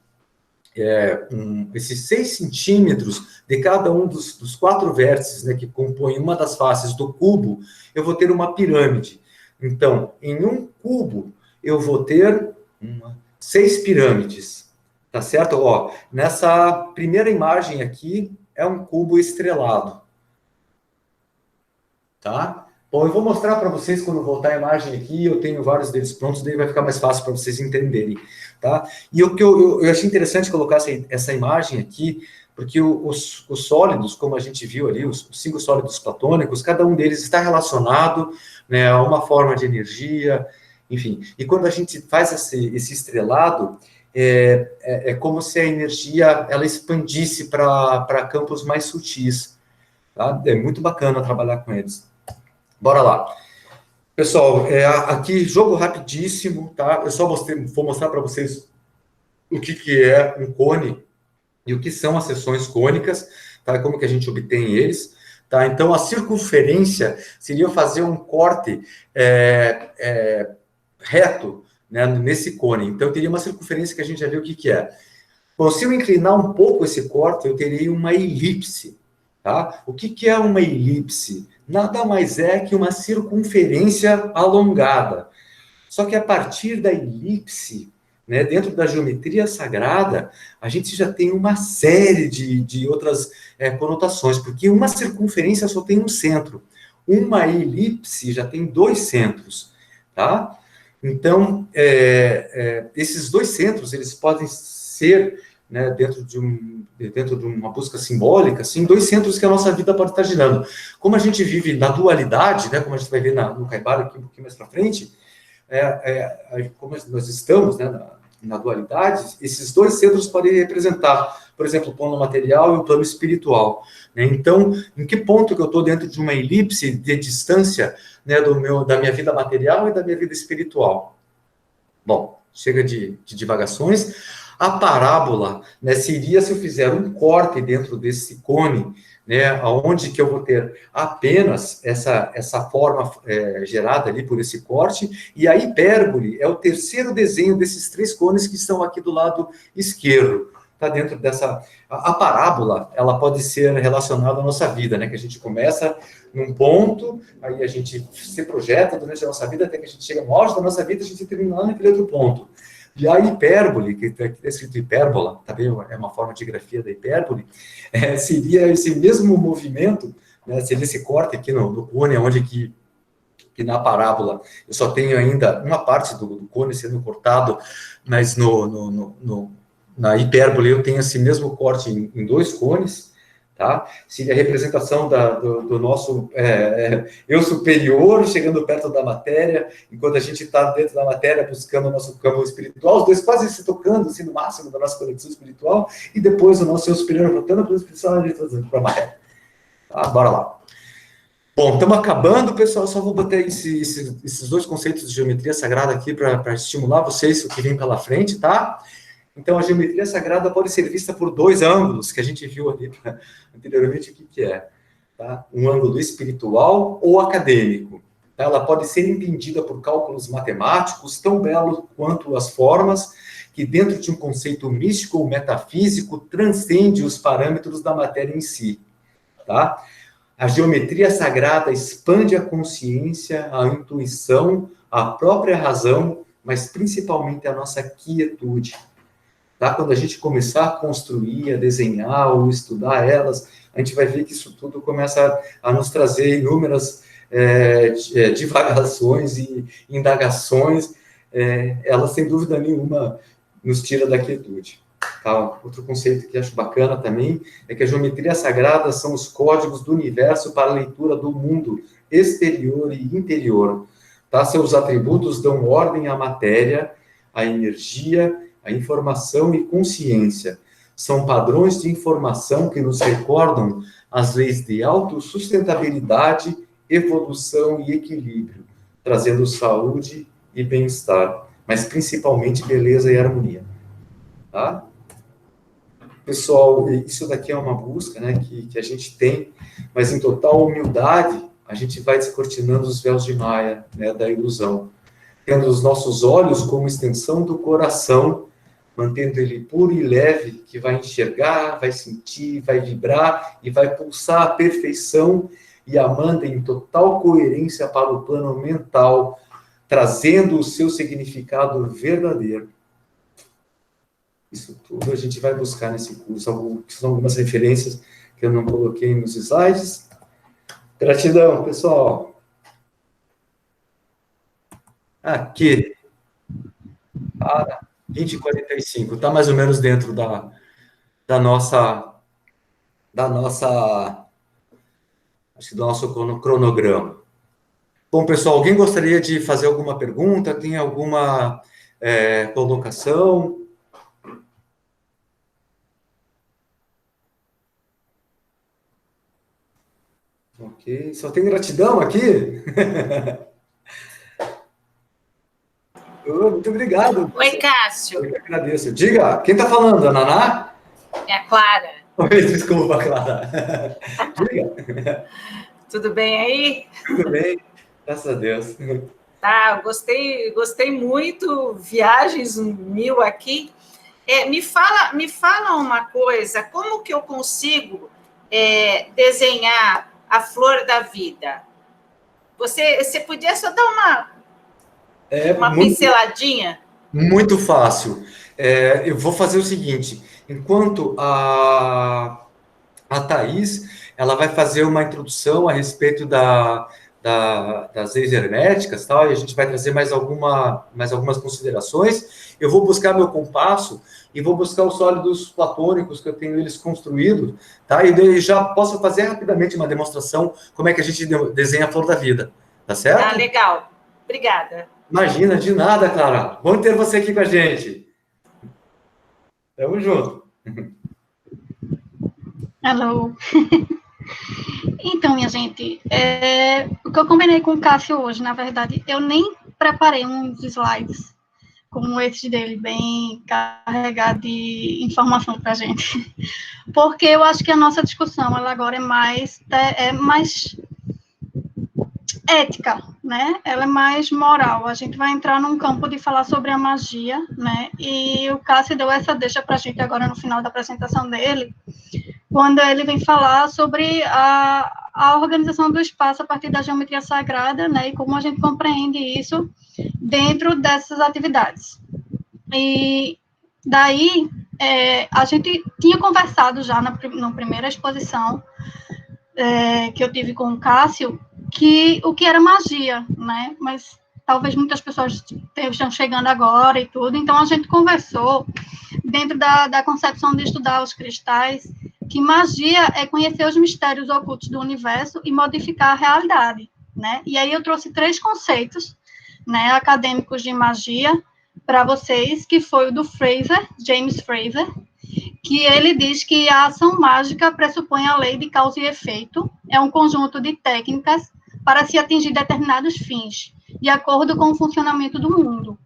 Speaker 2: esses 6 centímetros de cada um dos 4 vértices, né, que compõem uma das faces do cubo, eu vou ter uma pirâmide. Então, em um cubo, eu vou ter 6 pirâmides, tá certo? Ó, nessa primeira imagem aqui, é um cubo estrelado, tá? Bom, eu vou mostrar para vocês quando voltar a imagem aqui, eu tenho vários deles prontos, daí vai ficar mais fácil para vocês entenderem, tá? E o que eu achei interessante colocar essa imagem aqui, porque os sólidos, como a gente viu ali, os 5 sólidos platônicos, cada um deles está relacionado, né, a uma forma de energia, enfim. E quando a gente faz esse estrelado, é como se a energia ela expandisse para campos mais sutis, tá? É muito bacana trabalhar com eles. Bora lá. Pessoal, aqui, jogo rapidíssimo, tá? Eu só vou mostrar para vocês o que é um cone e o que são as seções cônicas, tá? Como que a gente obtém eles, tá? Então, a circunferência seria fazer um corte reto, né, nesse cone. Então, eu teria uma circunferência que a gente já viu o que é. Bom, se eu inclinar um pouco esse corte, eu teria uma elipse, tá? O que é uma elipse? Nada mais é que uma circunferência alongada. Só que a partir da elipse, né, dentro da geometria sagrada, a gente já tem uma série de outras conotações, porque uma circunferência só tem um centro. Uma elipse já tem 2 centros, tá? Então, esses 2 centros, eles podem ser, né, dentro de uma busca simbólica, assim, 2 centros que a nossa vida pode estar girando. Como a gente vive na dualidade, né, como a gente vai ver no Caibara aqui um pouquinho mais para frente, como nós estamos, né, na dualidade, esses 2 centros podem representar, por exemplo, o plano material e o plano espiritual. Né? Então, em que ponto que eu estou dentro de uma elipse de distância, né, da minha vida material e da minha vida espiritual? Bom, chega de divagações. A parábola, né, seria se eu fizer um corte dentro desse cone, né, onde que eu vou ter apenas essa forma gerada ali por esse corte, e a hipérbole é o terceiro desenho desses 3 cones que estão aqui do lado esquerdo. Está dentro dessa... A parábola, ela pode ser relacionada à nossa vida, né, que a gente começa num ponto, aí a gente se projeta durante a nossa vida, até que a gente chega no auge da nossa vida, a gente termina lá naquele outro ponto. E a hipérbole, que está escrito hipérbola, tá bem? É uma forma de grafia da hipérbole, seria esse mesmo movimento, né, seria esse corte aqui no cone, onde que na parábola eu só tenho ainda uma parte do cone sendo cortado, mas na hipérbole eu tenho esse mesmo corte em 2 cones, tá? Seria a representação do nosso eu superior, chegando perto da matéria, enquanto a gente está dentro da matéria, buscando o nosso campo espiritual, os 2 quase se tocando, assim, no máximo da nossa conexão espiritual, e depois o nosso eu superior voltando para o espiritual, para a matéria. Tá? Bora lá. Bom, estamos acabando, pessoal, só vou botar esses 2 conceitos de geometria sagrada aqui para estimular vocês o que vem pela frente, tá? Então, a geometria sagrada pode ser vista por 2 ângulos, que a gente viu ali anteriormente, o que é? Tá? Um ângulo espiritual ou acadêmico. Tá? Ela pode ser entendida por cálculos matemáticos, tão belo quanto as formas, que dentro de um conceito místico ou metafísico, transcende os parâmetros da matéria em si. Tá? A geometria sagrada expande a consciência, a intuição, a própria razão, mas principalmente a nossa quietude. Tá? Quando a gente começar a construir, a desenhar ou estudar elas, a gente vai ver que isso tudo começa a nos trazer inúmeras divagações e indagações. Elas, sem dúvida nenhuma, nos tira da quietude. Tá? Outro conceito que acho bacana também é que a geometria sagrada são os códigos do universo para a leitura do mundo exterior e interior. Tá? Seus atributos dão ordem à matéria, à energia, à informação e consciência. São padrões de informação que nos recordam as leis de autossustentabilidade, evolução e equilíbrio, trazendo saúde e bem-estar, mas principalmente beleza e harmonia. Tá? Pessoal, isso daqui é uma busca, né, que a gente tem, mas em total humildade, a gente vai descortinando os véus de Maia, né, da ilusão, tendo os nossos olhos como extensão do coração, mantendo ele puro e leve, que vai enxergar, vai sentir, vai vibrar e vai pulsar a perfeição e amando em total coerência para o plano mental, trazendo o seu significado verdadeiro. Isso tudo a gente vai buscar nesse curso. São algumas referências que eu não coloquei nos slides. Gratidão, pessoal. Aqui. Para 20h45. Está mais ou menos dentro da nossa... Acho que do nosso cronograma. Bom, pessoal, alguém gostaria de fazer alguma pergunta? Tem alguma colocação? Ok, só tem gratidão aqui? Muito obrigado.
Speaker 4: Oi, Cássio.
Speaker 2: Eu que agradeço. Diga, quem está falando? A Naná?
Speaker 4: É a Clara.
Speaker 2: Oi, desculpa, Clara. Diga.
Speaker 4: Tudo bem aí?
Speaker 2: Tudo bem, graças a Deus.
Speaker 4: Tá, gostei muito, viagens 1000 aqui. Me fala uma coisa, como que eu consigo desenhar a flor da vida? Você podia só dar uma pinceladinha?
Speaker 2: Muito fácil. Eu vou fazer o seguinte, enquanto a Thaís, ela vai fazer uma introdução a respeito das leis herméticas, tal, e a gente vai trazer mais algumas considerações. Eu vou buscar meu compasso e vou buscar os sólidos platônicos, que eu tenho eles construídos, tá? E daí já posso fazer rapidamente uma demonstração como é que a gente desenha a flor da vida, tá certo?
Speaker 4: Ah, legal. Obrigada.
Speaker 2: Imagina, de nada, Clara. Bom ter você aqui com a gente. Tamo junto.
Speaker 1: Alô. Então, minha gente, o que eu combinei com o Cássio hoje, na verdade, eu nem preparei uns slides como esse dele, bem carregado de informação para a gente, porque eu acho que a nossa discussão, ela agora é mais ética, né? Ela é mais moral. A gente vai entrar num campo de falar sobre a magia, né? E o Cássio deu essa deixa para a gente agora no final da apresentação dele, quando ele vem falar sobre a organização do espaço a partir da geometria sagrada, né? E como a gente compreende isso dentro dessas atividades. E daí, a gente tinha conversado já na primeira exposição que eu tive com o Cássio, o que era magia, né? Mas talvez muitas pessoas estejam chegando agora e tudo, então a gente conversou dentro da concepção de estudar os cristais, que magia é conhecer os mistérios ocultos do universo e modificar a realidade, né? E aí eu trouxe 3 conceitos, né, acadêmicos de magia para vocês, que foi o do Fraser, James Fraser, que ele diz que a ação mágica pressupõe a lei de causa e efeito, é um conjunto de técnicas para se atingir determinados fins, de acordo com o funcionamento do mundo.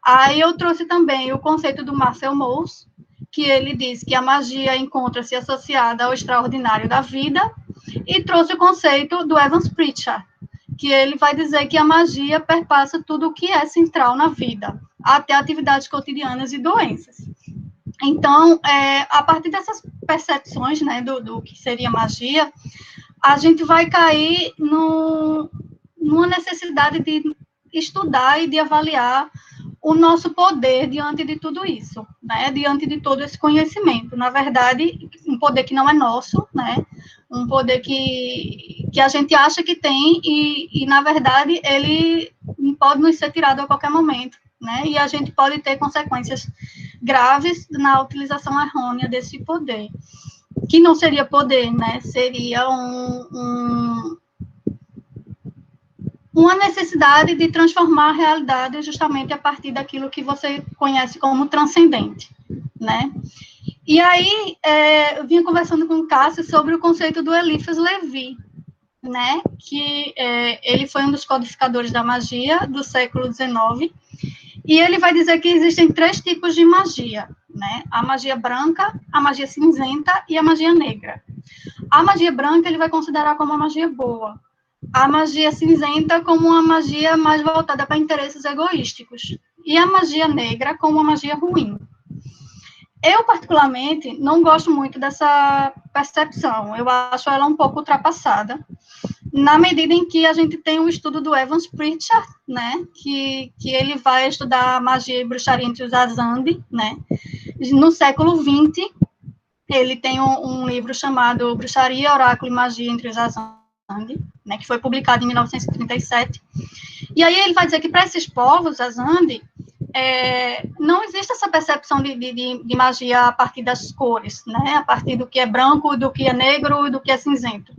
Speaker 1: Aí eu trouxe também o conceito do Marcel Mauss, que ele diz que a magia encontra-se associada ao extraordinário da vida, e trouxe o conceito do Evans Pritchard, que ele vai dizer que a magia perpassa tudo o que é central na vida, até atividades cotidianas e doenças. Então, a partir dessas percepções, né, do que seria magia, a gente vai cair numa necessidade de estudar e de avaliar o nosso poder diante de tudo isso, né? Diante de todo esse conhecimento. Na verdade, um poder que não é nosso, né? Um poder que a gente acha que tem e, na verdade, ele pode nos ser tirado a qualquer momento, né? E a gente pode ter consequências graves na utilização errônea desse poder, que não seria poder, né? Seria uma necessidade de transformar a realidade justamente a partir daquilo que você conhece como transcendente, né? E aí, eu vinha conversando com o Cássio sobre o conceito do Eliphas Levi, né? Que ele foi um dos codificadores da magia do século XIX, e ele vai dizer que existem 3 tipos de magia, né? A magia branca, a magia cinzenta e a magia negra. A magia branca ele vai considerar como uma magia boa, a magia cinzenta como uma magia mais voltada para interesses egoísticos, e a magia negra como uma magia ruim. Eu, particularmente, não gosto muito dessa percepção, eu acho ela um pouco ultrapassada, na medida em que a gente tem um estudo do Evans Pritchard, né, que ele vai estudar magia e bruxaria entre os Azandi, né, no século XX, ele tem um livro chamado Bruxaria, Oráculo e Magia entre os Azandi, né, que foi publicado em 1937, e aí ele vai dizer que para esses povos, Azandi, não existe essa percepção de magia a partir das cores, né, a partir do que é branco, do que é negro e do que é cinzento.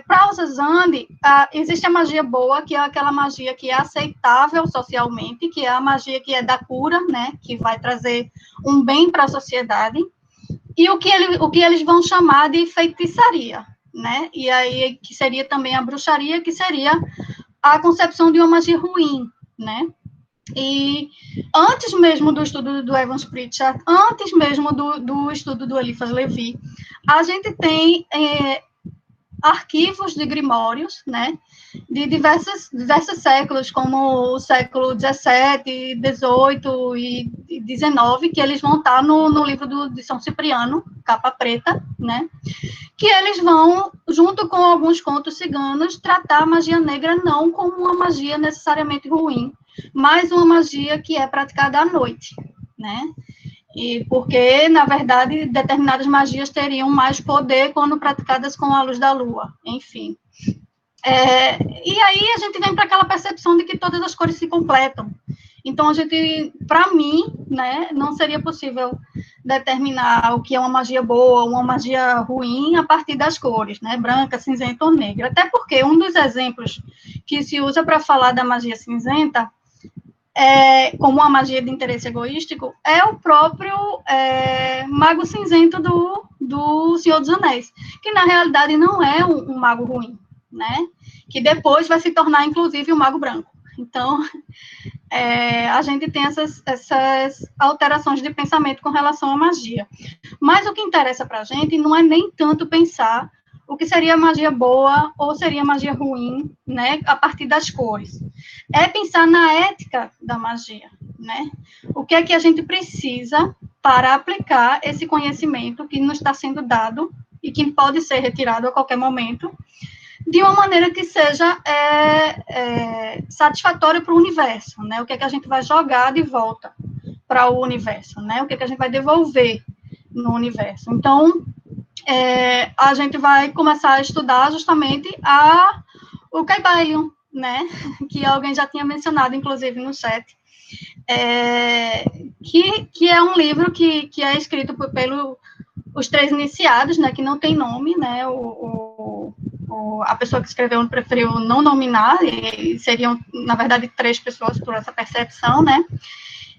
Speaker 1: Para os Azandi, existe a magia boa, que é aquela magia que é aceitável socialmente, que é a magia que é da cura, né, que vai trazer um bem para a sociedade, e o que eles vão chamar de feitiçaria, né, e aí que seria também a bruxaria, que seria a concepção de uma magia ruim, né. E antes mesmo do estudo do Evans Pritchard, antes mesmo do estudo do Eliphas Levi, a gente tem arquivos de grimórios, né, de diversos séculos, como o século XVII, XVIII e XIX, que eles vão estar no livro de São Cipriano, capa preta, né, que eles vão, junto com alguns contos ciganos, tratar a magia negra não como uma magia necessariamente ruim, mas uma magia que é praticada à noite, né? E porque, na verdade, determinadas magias teriam mais poder quando praticadas com a luz da lua, enfim. E aí a gente vem para aquela percepção de que todas as cores se completam. Então, para mim, né, não seria possível determinar o que é uma magia boa, uma magia ruim, a partir das cores, né, branca, cinzenta ou negra. Até porque um dos exemplos que se usa para falar da magia cinzenta, como uma magia de interesse egoístico, é o próprio mago cinzento do Senhor dos Anéis, que na realidade não é um mago ruim, né? Que depois vai se tornar, inclusive, um mago branco. Então, a gente tem essas alterações de pensamento com relação à magia. Mas o que interessa para a gente não é nem tanto pensar o que seria magia boa ou seria magia ruim, né, a partir das cores. É pensar na ética da magia, né? O que é que a gente precisa para aplicar esse conhecimento que nos está sendo dado e que pode ser retirado a qualquer momento, de uma maneira que seja satisfatória para o universo, né? O que é que a gente vai jogar de volta para o universo, né? O que é que a gente vai devolver no universo. Então, a gente vai começar a estudar justamente o Kybalion, né, que alguém já tinha mencionado, inclusive, no chat, que é um livro que é escrito pelos 3 iniciados, né, que não tem nome, né, a pessoa que escreveu preferiu não nominar, e seriam, na verdade, 3 pessoas por essa percepção, né,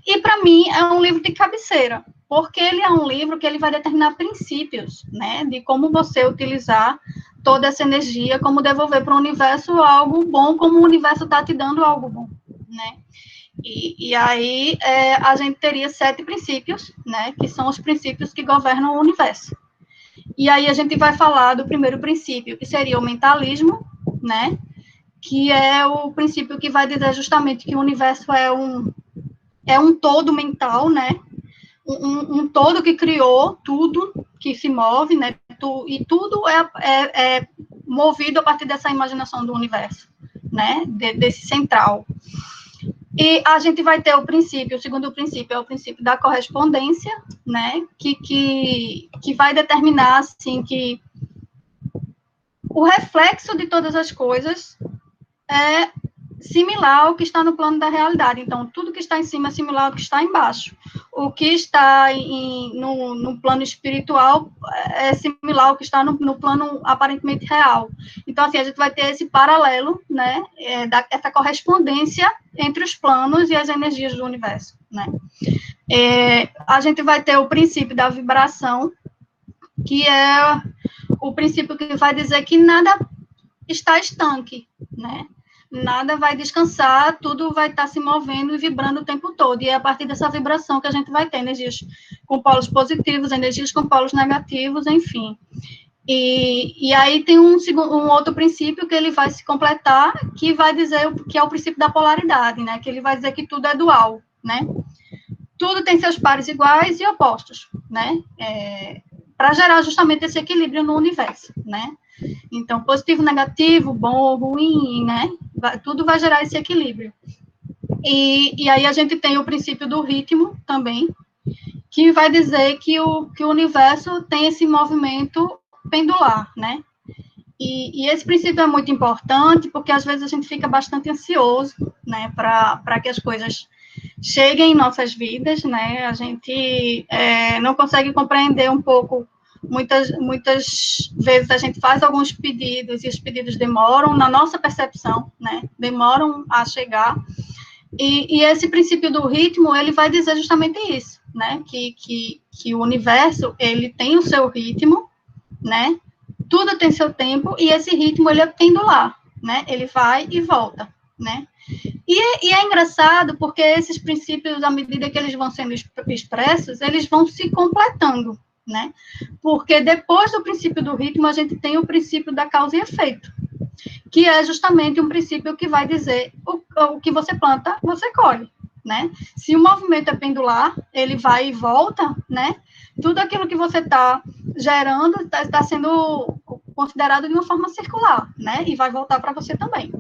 Speaker 1: e, para mim, é um livro de cabeceira, porque ele é um livro que ele vai determinar princípios, né, de como você utilizar toda essa energia, como devolver para o universo algo bom, como o universo está te dando algo bom, né. E aí a gente teria 7 princípios, né, que são os princípios que governam o universo. E aí a gente vai falar do primeiro princípio, que seria o mentalismo, né, que é o princípio que vai dizer justamente que o universo é um todo mental, né, um todo que criou tudo que se move, né, e tudo movido a partir dessa imaginação do universo, né, desse central. E a gente vai ter o segundo princípio é o princípio da correspondência, né, que vai determinar, assim, que o reflexo de todas as coisas é similar ao que está no plano da realidade. Então, tudo que está em cima é similar ao que está embaixo. O que está no plano espiritual é similar ao que está no plano aparentemente real. Então, assim, a gente vai ter esse paralelo, né, essa correspondência entre os planos e as energias do universo, né. A gente vai ter o princípio da vibração, que é o princípio que vai dizer que nada está estanque, né? Nada vai descansar, tudo vai estar se movendo e vibrando o tempo todo. E é a partir dessa vibração que a gente vai ter energias com polos positivos, energias com polos negativos, enfim. E aí tem um outro princípio que ele vai se completar, que vai dizer que é o princípio da polaridade, né? Que ele vai dizer que tudo é dual, né? Tudo tem seus pares iguais e opostos, né? Para gerar justamente esse equilíbrio no universo, né? Então, positivo, negativo, bom, ruim, né? Tudo vai gerar esse equilíbrio. E aí a gente tem o princípio do ritmo também, que vai dizer que o universo tem esse movimento pendular, né? E esse princípio é muito importante, porque às vezes a gente fica bastante ansioso, né, para que as coisas cheguem em nossas vidas, né? A gente não consegue compreender um pouco. Muitas vezes a gente faz alguns pedidos e os pedidos demoram, na nossa percepção, né? Demoram a chegar. E esse princípio do ritmo, ele vai dizer justamente isso, né? Que o universo, ele tem o seu ritmo, né? Tudo tem seu tempo, e esse ritmo, ele é pendular, né? Ele vai e volta, né? E é engraçado, porque esses princípios, à medida que eles vão sendo expressos, eles vão se completando, né? Porque depois do princípio do ritmo, a gente tem o princípio da causa e efeito, que é justamente um princípio que vai dizer o que você planta, você colhe, né? Se o movimento é pendular, ele vai e volta, né? Tudo aquilo que você está gerando está sendo considerado de uma forma circular, né? E vai voltar para você também.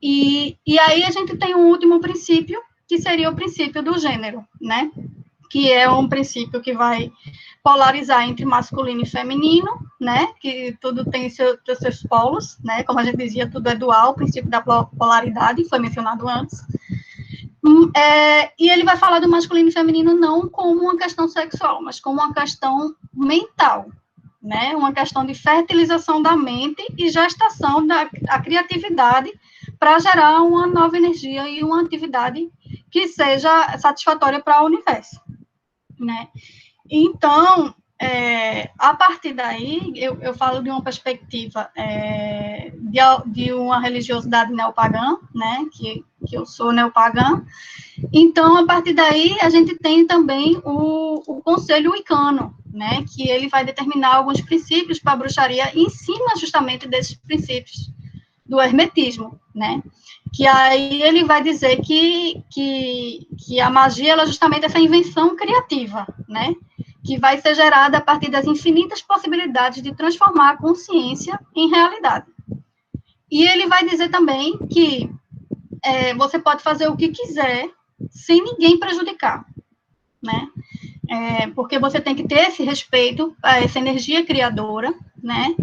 Speaker 1: E aí a gente tem um último princípio, que seria o princípio do gênero, né? Que é um princípio que vai polarizar entre masculino e feminino, né? Que tudo tem seus polos, né? Como a gente dizia, tudo é dual, o princípio da polaridade, foi mencionado antes. E ele vai falar do masculino e feminino não como uma questão sexual, mas como uma questão mental, né? Uma questão de fertilização da mente e gestação da criatividade para gerar uma nova energia e uma atividade que seja satisfatória para o universo, né? Então, a partir daí, eu falo de uma perspectiva de uma religiosidade neopagã, né, que eu sou neopagã. Então, a partir daí, a gente tem também o Conselho Wicano, né, que ele vai determinar alguns princípios para a bruxaria em cima justamente desses princípios do hermetismo, né, que aí ele vai dizer que a magia ela é justamente essa invenção criativa, né, que vai ser gerada a partir das infinitas possibilidades de transformar a consciência em realidade. E ele vai dizer também que você pode fazer o que quiser sem ninguém prejudicar, né? Porque você tem que ter esse respeito a essa energia criadora, né?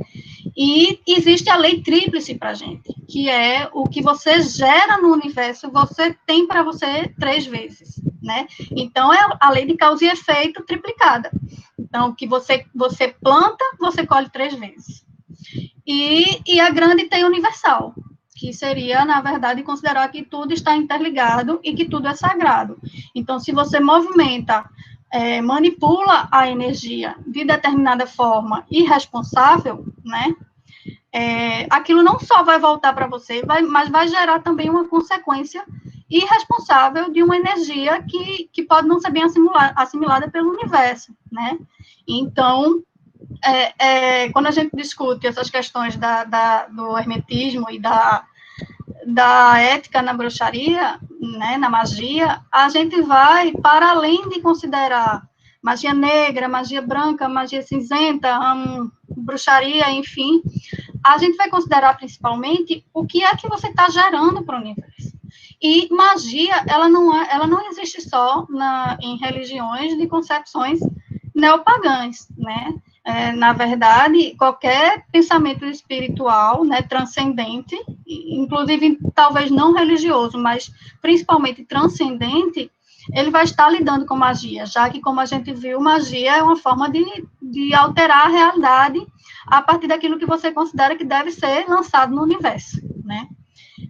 Speaker 1: E existe a lei tríplice para a gente, que é o que você gera no universo, você tem para você 3 vezes, né? Então, é a lei de causa e efeito triplicada. Então, o que você planta, você colhe 3 vezes. E a grande teia universal, que seria, na verdade, considerar que tudo está interligado e que tudo é sagrado. Então, se você movimenta, manipula a energia de determinada forma irresponsável, né? Aquilo não só vai voltar para você, mas vai gerar também uma consequência irresponsável de uma energia que pode não ser bem assimilada pelo universo, né? Então, quando a gente discute essas questões do hermetismo e da ética na bruxaria, né, na magia, a gente vai para além de considerar magia negra, magia branca, magia cinzenta, bruxaria, enfim, a gente vai considerar principalmente o que é que você está gerando para o universo. E magia, ela não existe só em religiões de concepções neopagãs, né? Na verdade, qualquer pensamento espiritual, né, transcendente, inclusive talvez não religioso, mas principalmente transcendente, ele vai estar lidando com magia, já que, como a gente viu, magia é uma forma de alterar a realidade a partir daquilo que você considera que deve ser lançado no universo, né?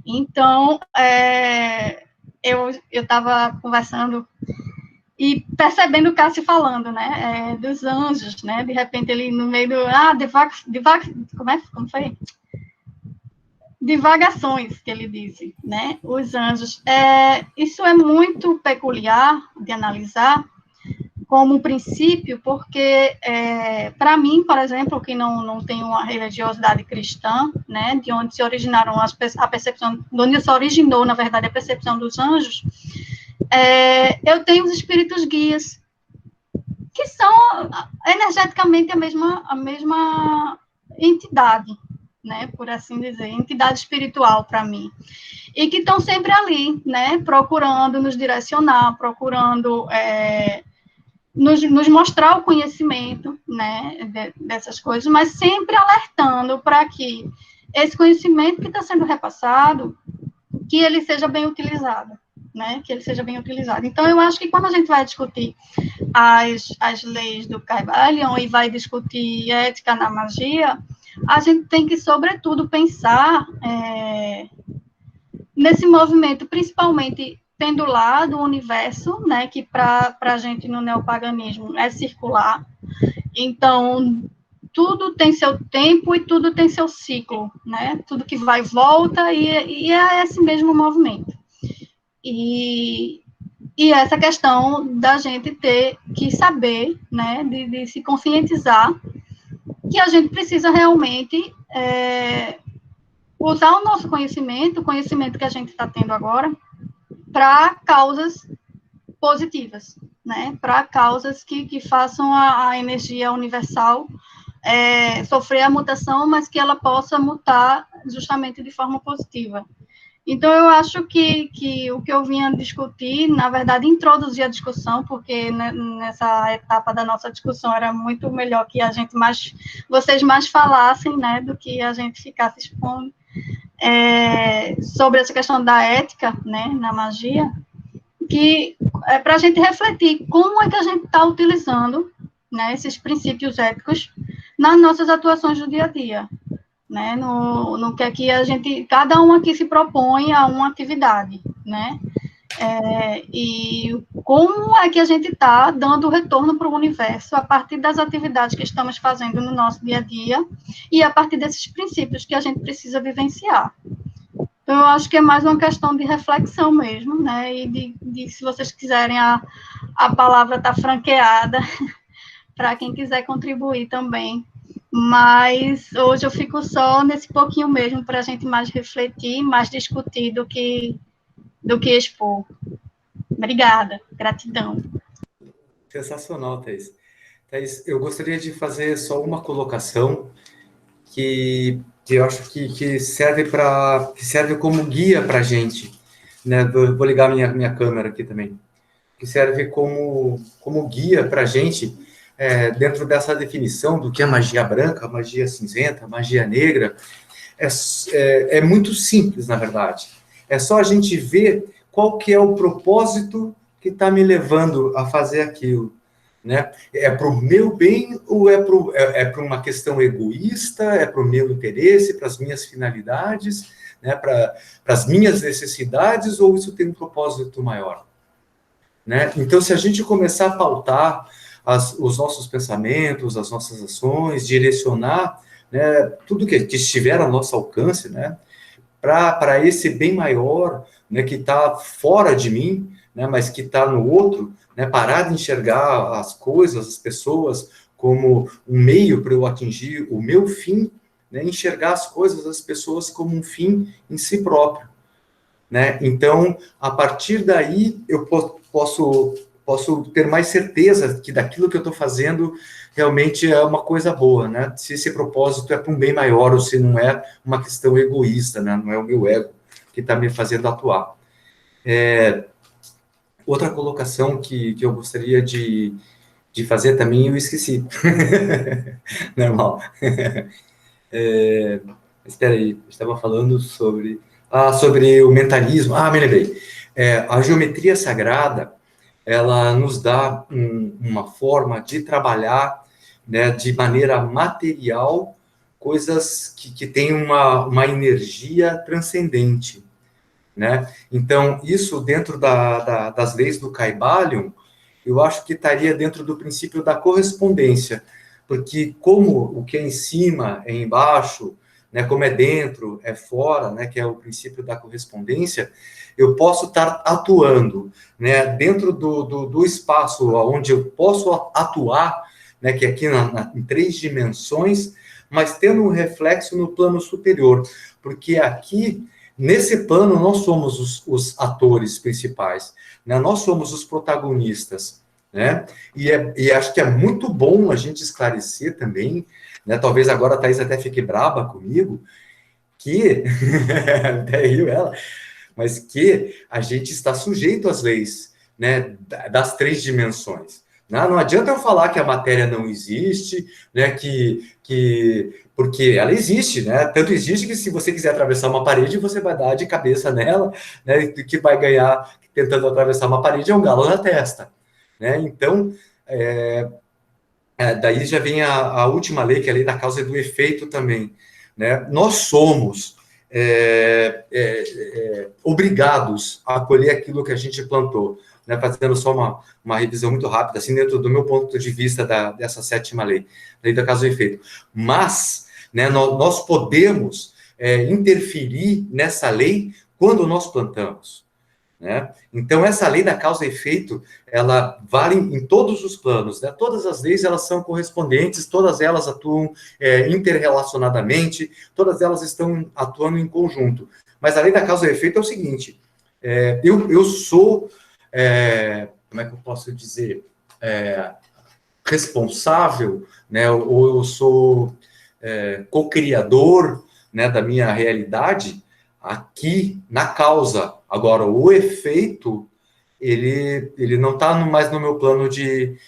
Speaker 1: Então, eu estava conversando e percebendo o Cássio falando, né, dos anjos, né, de repente ele no meio como foi? Divagações, que ele disse, né, os anjos. Isso é muito peculiar de analisar como princípio, porque, para mim, por exemplo, que não tem uma religiosidade cristã, né, de onde se originaram a percepção, de onde se originou, na verdade, a percepção dos anjos, eu tenho os espíritos guias, que são energeticamente a mesma entidade, né, por assim dizer, entidade espiritual para mim, e que estão sempre ali, né, procurando nos direcionar, procurando nos mostrar o conhecimento, né, dessas coisas, mas sempre alertando para que esse conhecimento que está sendo repassado, que ele seja bem utilizado, né, que ele seja bem utilizado. Então, eu acho que quando a gente vai discutir as leis do Kybalion e vai discutir ética na magia, a gente tem que, sobretudo, pensar nesse movimento, principalmente pendular do universo, né, que para a gente no neopaganismo é circular. Então, tudo tem seu tempo e tudo tem seu ciclo, né? Tudo que vai e volta, e é esse mesmo movimento. E essa questão da gente ter que saber, né, de se conscientizar que a gente precisa realmente usar o nosso conhecimento, o conhecimento que a gente está tendo agora, para causas positivas, né? Para causas que façam a energia universal sofrer a mutação, mas que ela possa mutar justamente de forma positiva. Então, eu acho que o que eu vinha discutir, na verdade, introduzir a discussão, porque nessa etapa da nossa discussão era muito melhor que vocês mais falassem, né, do que a gente ficasse expondo, sobre essa questão da ética, né, na magia, que é para a gente refletir como é que a gente está utilizando, né, esses princípios éticos nas nossas atuações do dia a dia, né, no que aqui cada um aqui se propõe a uma atividade, né, e como é que a gente está dando retorno para o universo a partir das atividades que estamos fazendo no nosso dia a dia e a partir desses princípios que a gente precisa vivenciar. Então, eu acho que é mais uma questão de reflexão mesmo, né, e de se vocês quiserem, a palavra está franqueada para quem quiser contribuir também. Mas hoje eu fico só nesse pouquinho mesmo para a gente mais refletir, mais discutir do que expor. Obrigada, gratidão.
Speaker 2: Sensacional, Thaís. Thaís, eu gostaria de fazer só uma colocação que eu acho que serve como guia para a gente, né? Vou ligar minha câmera aqui também, que serve como guia para a gente, dentro dessa definição do que é magia branca, magia cinzenta, magia negra. É muito simples, na verdade. É só a gente ver qual que é o propósito que está me levando a fazer aquilo, né? É para o meu bem ou é para uma questão egoísta, é para o meu interesse, para as minhas finalidades, né? Para as minhas necessidades, ou isso tem um propósito maior, né? Então, se a gente começar a pautar os nossos pensamentos, as nossas ações, direcionar, né, tudo que estiver ao nosso alcance, né, para esse bem maior, né, que está fora de mim, né, mas que está no outro, né, parar de enxergar as coisas, as pessoas, como um meio para eu atingir o meu fim, né, enxergar as coisas, as pessoas como um fim em si próprio, né? Então, a partir daí, eu posso posso ter mais certeza que daquilo que eu estou fazendo realmente é uma coisa boa, né? Se esse propósito é para um bem maior ou se não é uma questão egoísta, né? Não é o meu ego que está me fazendo atuar. Outra colocação que eu gostaria de fazer também, eu esqueci. Normal. Espera aí, estava falando sobre o mentalismo. Me lembrei. A geometria sagrada, ela nos dá uma forma de trabalhar, né, de maneira material, coisas que têm uma energia transcendente, né? Então, isso dentro das leis do Kybalion, eu acho que estaria dentro do princípio da correspondência, porque como o que é em cima é embaixo, né, como é dentro, é fora, né, que é o princípio da correspondência, eu posso estar atuando, né, dentro do espaço onde eu posso atuar, né, que é aqui em 3 dimensões, mas tendo um reflexo no plano superior, porque aqui, nesse plano, nós somos os atores principais, né, nós somos os protagonistas, né, e acho que é muito bom a gente esclarecer também, né, talvez agora a Thaís até fique braba comigo, que, até riu ela, mas que a gente está sujeito às leis, né, das 3 dimensões. Não adianta eu falar que a matéria não existe, né, porque ela existe, né, tanto existe que se você quiser atravessar uma parede, você vai dar de cabeça nela, né, que vai ganhar tentando atravessar uma parede é um galo na testa, né, então, daí já vem a última lei, que é a lei da causa e do efeito também, né, nós somos obrigados a colher aquilo que a gente plantou, né, fazendo só uma revisão muito rápida, assim, dentro do meu ponto de vista dessa 7ª lei, lei da causa e efeito. Mas, né, nós podemos interferir nessa lei quando nós plantamos, né? Então, essa lei da causa e efeito, ela vale em todos os planos, né? Todas as leis, elas são correspondentes, todas elas atuam interrelacionadamente, todas elas estão atuando em conjunto. Mas a lei da causa e efeito é o seguinte, eu sou, como é que eu posso dizer, responsável, né? Ou eu sou co-criador, né, da minha realidade aqui na causa. Agora, o efeito, ele não está mais no meu plano de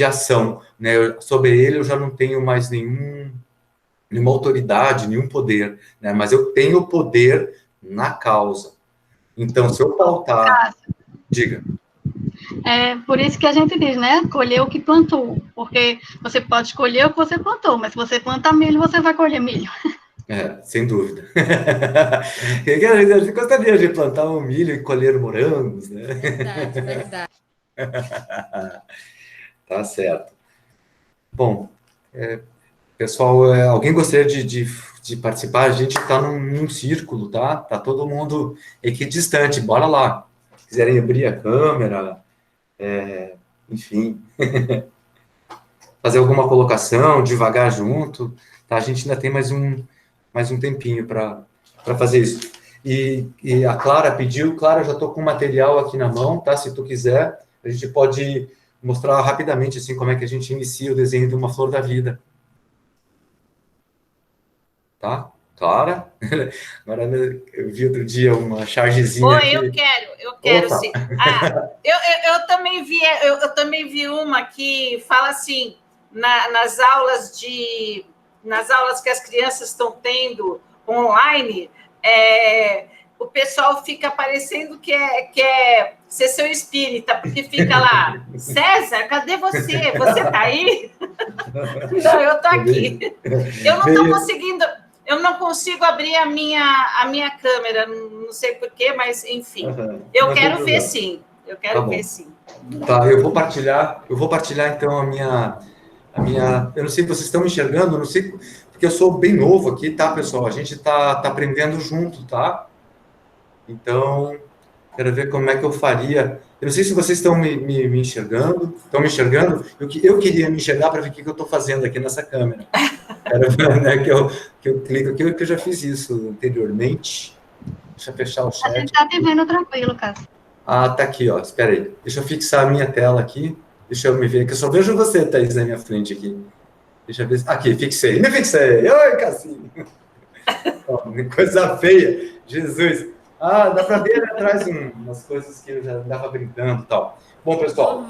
Speaker 2: ação, né? Sobre ele eu já não tenho mais nenhuma autoridade, nenhum poder, né? Mas eu tenho poder na causa. Então, se eu pautar... Diga.
Speaker 1: Por isso que a gente diz, né? Colher o que plantou. Porque você pode escolher o que você plantou, mas se você plantar milho, você vai colher milho.
Speaker 2: Sem dúvida. Eu gostaria de plantar um milho e colher morangos, né?
Speaker 3: Verdade.
Speaker 2: Tá certo. Bom, pessoal, alguém gostaria de participar? A gente está num círculo, tá? Tá todo mundo equidistante, bora lá. Se quiserem abrir a câmera, enfim, fazer alguma colocação, devagar junto, tá? A gente ainda tem mais um tempinho para fazer isso. E a Clara pediu, Clara, já estou com o material aqui na mão, tá? Se tu quiser, a gente pode mostrar rapidamente, assim, como é que a gente inicia o desenho de uma flor da vida. Tá? Clara? Agora eu vi outro dia uma chargezinha.
Speaker 4: Oi,
Speaker 2: aqui.
Speaker 4: eu quero
Speaker 2: Opa.
Speaker 4: sim. Eu também vi uma que fala assim, nas aulas que as crianças estão tendo online, o pessoal fica parecendo que é ser seu espírita, porque fica lá, César, cadê você? Você está aí? Não, eu estou aqui. Eu não estou conseguindo, eu não consigo abrir a minha câmera, não sei porquê, mas enfim, eu quero ver sim. Eu quero ver sim.
Speaker 2: Tá, eu vou partilhar então a minha... Eu não sei se vocês estão me enxergando, não sei, porque eu sou bem novo aqui, tá, pessoal? A gente tá aprendendo junto, tá? Então, quero ver como é que eu faria. Eu não sei se vocês estão me enxergando. Estão me enxergando? Eu queria me enxergar para ver o que eu estou fazendo aqui nessa câmera. Quero ver, né, que eu clico aqui, que eu já fiz isso anteriormente. Deixa eu fechar o chat.
Speaker 1: A gente está te vendo tranquilo, Cássio.
Speaker 2: Ah, tá aqui, ó. Espera aí. Deixa eu fixar a minha tela aqui. Deixa eu me ver, que eu só vejo você, Thaís, na minha frente aqui. Deixa eu ver. Aqui, fixei. Me fixei. Oi, Cassinho. Coisa feia. Jesus. Ah, dá para ver ali atrás umas coisas que eu já andava brincando e tal. Bom, pessoal.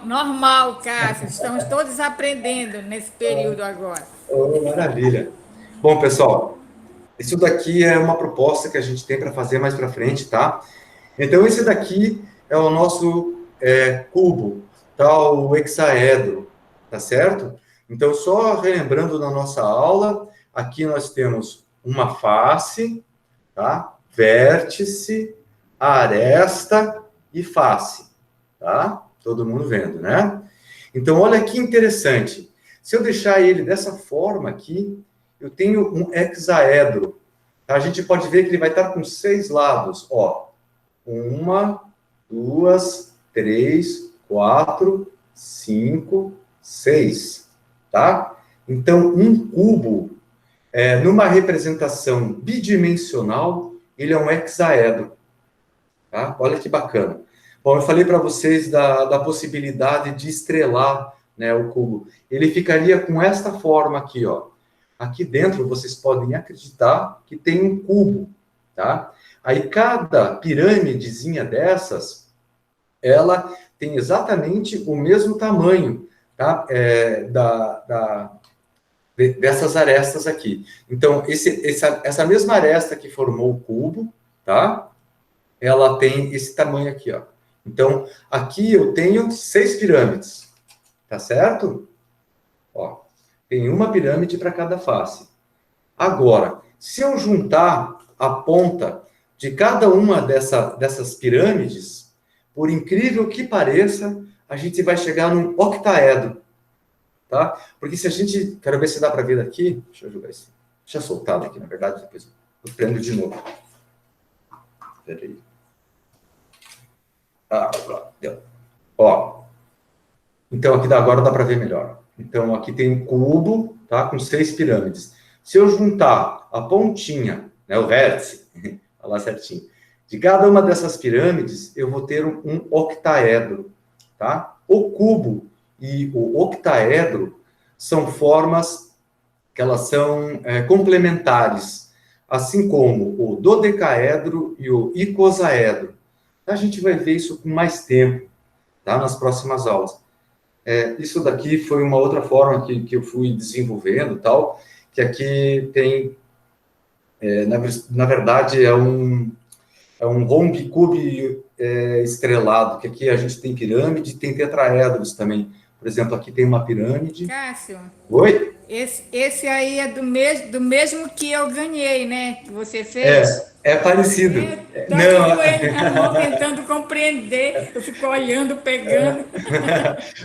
Speaker 3: Normal, Cássio. Estamos todos aprendendo nesse período agora.
Speaker 2: Oh, maravilha. Bom, pessoal, isso daqui é uma proposta que a gente tem para fazer mais para frente, tá? Então, esse daqui é o nosso cubo, tá? O hexaedro, tá certo? Então, só relembrando na nossa aula, aqui nós temos uma face, tá? Vértice, aresta e face, tá? Todo mundo vendo, né? Então, olha que interessante. Se eu deixar ele dessa forma aqui, eu tenho um hexaedro. Tá? A gente pode ver que ele vai estar com 6 lados, ó. 1, 2, 3, 4, 5, 6, tá? Então, um cubo, numa representação bidimensional, ele é um hexaedro, tá? Olha que bacana. Bom, eu falei para vocês da possibilidade de estrelar, né, o cubo. Ele ficaria com esta forma aqui, ó. Aqui dentro, vocês podem acreditar que tem um cubo, tá? Aí, cada pirâmidezinha dessas, ela tem exatamente o mesmo tamanho, tá? Dessas arestas aqui. Então, essa mesma aresta que formou o cubo, tá? Ela tem esse tamanho aqui, ó. Então, aqui eu tenho 6 pirâmides, tá certo? Ó, tem uma pirâmide para cada face. Agora, se eu juntar a ponta de cada uma dessas pirâmides, por incrível que pareça, a gente vai chegar num octaedro, tá? Porque se a gente... Quero ver se dá para ver daqui. Deixa eu jogar isso. Deixa soltado aqui, na verdade, depois eu prendo de novo. Peraí. Ah, pronto, deu. Ó. Então, aqui agora dá para ver melhor. Então, aqui tem um cubo, tá? Com 6 pirâmides. Se eu juntar a pontinha, né, o vértice, olha lá certinho, de cada uma dessas pirâmides, eu vou ter um octaedro, tá? O cubo e o octaedro são formas que elas são complementares, assim como o dodecaedro e o icosaedro. A gente vai ver isso com mais tempo, tá? Nas próximas aulas. Isso daqui foi uma outra forma que eu fui desenvolvendo, tal, que aqui tem, na verdade, é um rhombicubo estrelado, que aqui a gente tem pirâmide e tem tetraedros também. Por exemplo, aqui tem uma pirâmide.
Speaker 3: Cássio.
Speaker 2: Oi?
Speaker 3: Esse aí é do mesmo que eu ganhei, né? Que você fez.
Speaker 2: É parecido.
Speaker 3: Tá com ele na mão, tentando compreender. Eu fico olhando, pegando.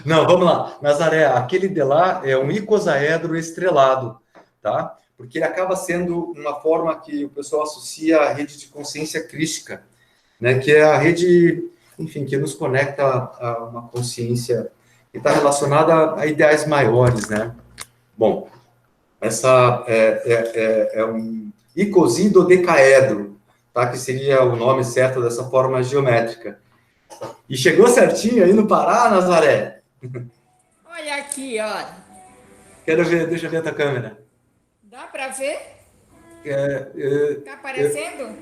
Speaker 2: Não, vamos lá. Nazaré, aquele de lá é um icosaedro estrelado, tá? Porque ele acaba sendo uma forma que o pessoal associa à rede de consciência crística, né? Que é a rede, enfim, que nos conecta a uma consciência que está relacionada a ideais maiores, né? Bom, essa é um icosidodecaedro, tá? Que seria o nome certo dessa forma geométrica. E chegou certinho aí no Pará, Nazaré?
Speaker 3: Olha aqui, ó.
Speaker 2: Quero ver, deixa eu ver a tua câmera.
Speaker 3: Dá para ver? Tá aparecendo?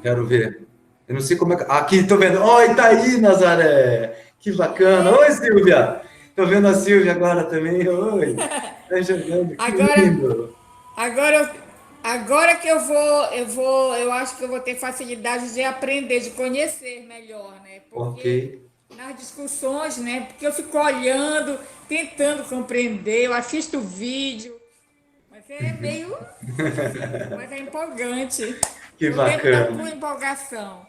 Speaker 2: Quero ver. Eu não sei como é que... Aqui, tô vendo. Oi, tá aí, Nazaré. Que bacana. Oi, Silvia. Tô vendo a Silvia agora também. Oi. Tá jogando. Que lindo.
Speaker 3: Agora que eu acho que eu vou ter facilidade de aprender, de conhecer melhor, né? Porque nas discussões, né? Porque eu fico olhando, tentando compreender, eu assisto o vídeo, mas é meio... mas é empolgante.
Speaker 2: Que bacana.
Speaker 3: Dentro da tua empolgação.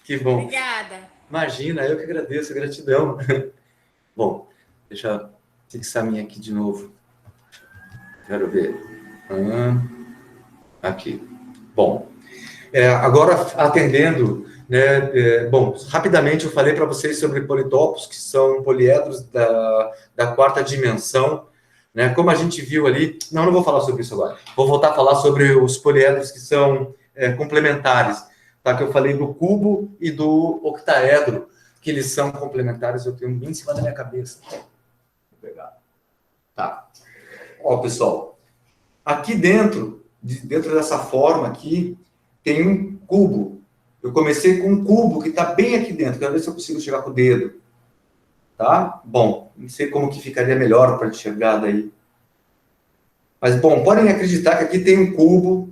Speaker 2: Que bom.
Speaker 3: Obrigada.
Speaker 2: Imagina, eu que agradeço, gratidão. Bom, deixa eu fixar a minha aqui de novo. Quero ver. Aqui. Bom, agora atendendo, né? Bom, rapidamente eu falei para vocês sobre politopos, que são poliedros da 4ª dimensão, né? Como a gente viu ali, não vou falar sobre isso agora. Vou voltar a falar sobre os poliedros que são complementares. tá? Que eu falei do cubo e do octaedro, que eles são complementares, eu tenho bem em cima da minha cabeça. Vou pegar. Tá. Ó, pessoal, aqui dentro dessa forma aqui, tem um cubo. Eu comecei com um cubo que está bem aqui dentro. Quero ver se eu consigo chegar com o dedo. Tá? Bom, não sei como que ficaria melhor para enxergar daí. Mas, bom, podem acreditar que aqui tem um cubo.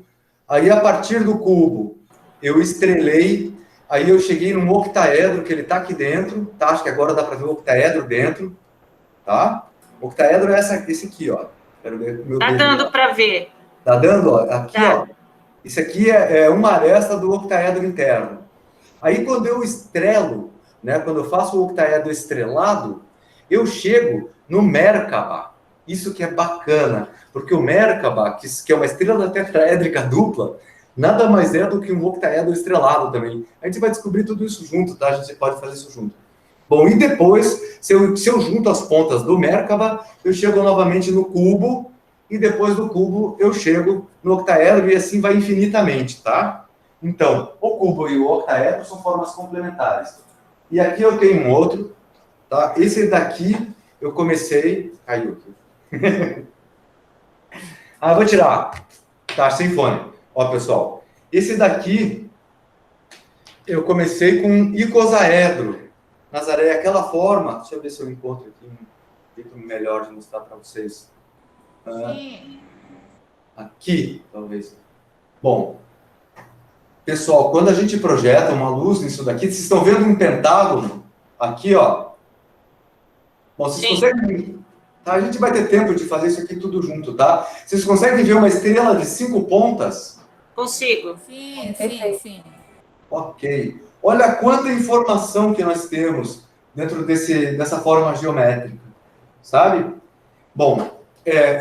Speaker 2: Aí, a partir do cubo, eu estrelei. Aí, eu cheguei num octaedro, que ele está aqui dentro. Tá? Acho que agora dá para ver o octaedro dentro. Tá? O octaedro é esse aqui, ó. Quero ver meu
Speaker 4: tá
Speaker 2: dedo.
Speaker 4: Dando para ver.
Speaker 2: Tá dando, ó. Aqui,
Speaker 4: tá.
Speaker 2: ó. Isso aqui é uma aresta do octaedro interno. Aí, quando eu estrelo, né, quando eu faço o octaedro estrelado, eu chego no Merkaba. Isso que é bacana, porque o Merkaba, que é uma estrela tetraédrica dupla, nada mais é do que um octaedro estrelado também. A gente vai descobrir tudo isso junto, tá? A gente pode fazer isso junto. Bom, e depois, se eu junto as pontas do Merkaba, eu chego novamente no cubo, e depois do cubo eu chego no octaedro, e assim vai infinitamente, tá? Então, o cubo e o octaedro são formas complementares. E aqui eu tenho um outro, tá? Esse daqui eu comecei... Caiu aqui. Ah, vou tirar. Tá, sem fone. Ó, pessoal, esse daqui eu comecei com um icosaedro. Nazaré, aquela forma... Deixa eu ver se eu encontro aqui um jeito melhor de mostrar para vocês. Aqui, talvez. Bom... Pessoal, quando a gente projeta uma luz nisso daqui, vocês estão vendo um pentágono aqui, ó. Bom, vocês conseguem... Tá? A gente vai ter tempo de fazer isso aqui tudo junto, tá? Vocês conseguem ver uma estrela de 5 pontas?
Speaker 4: Consigo.
Speaker 3: Sim.
Speaker 2: Ok. Olha quanta informação que nós temos dentro dessa forma geométrica, sabe? Bom,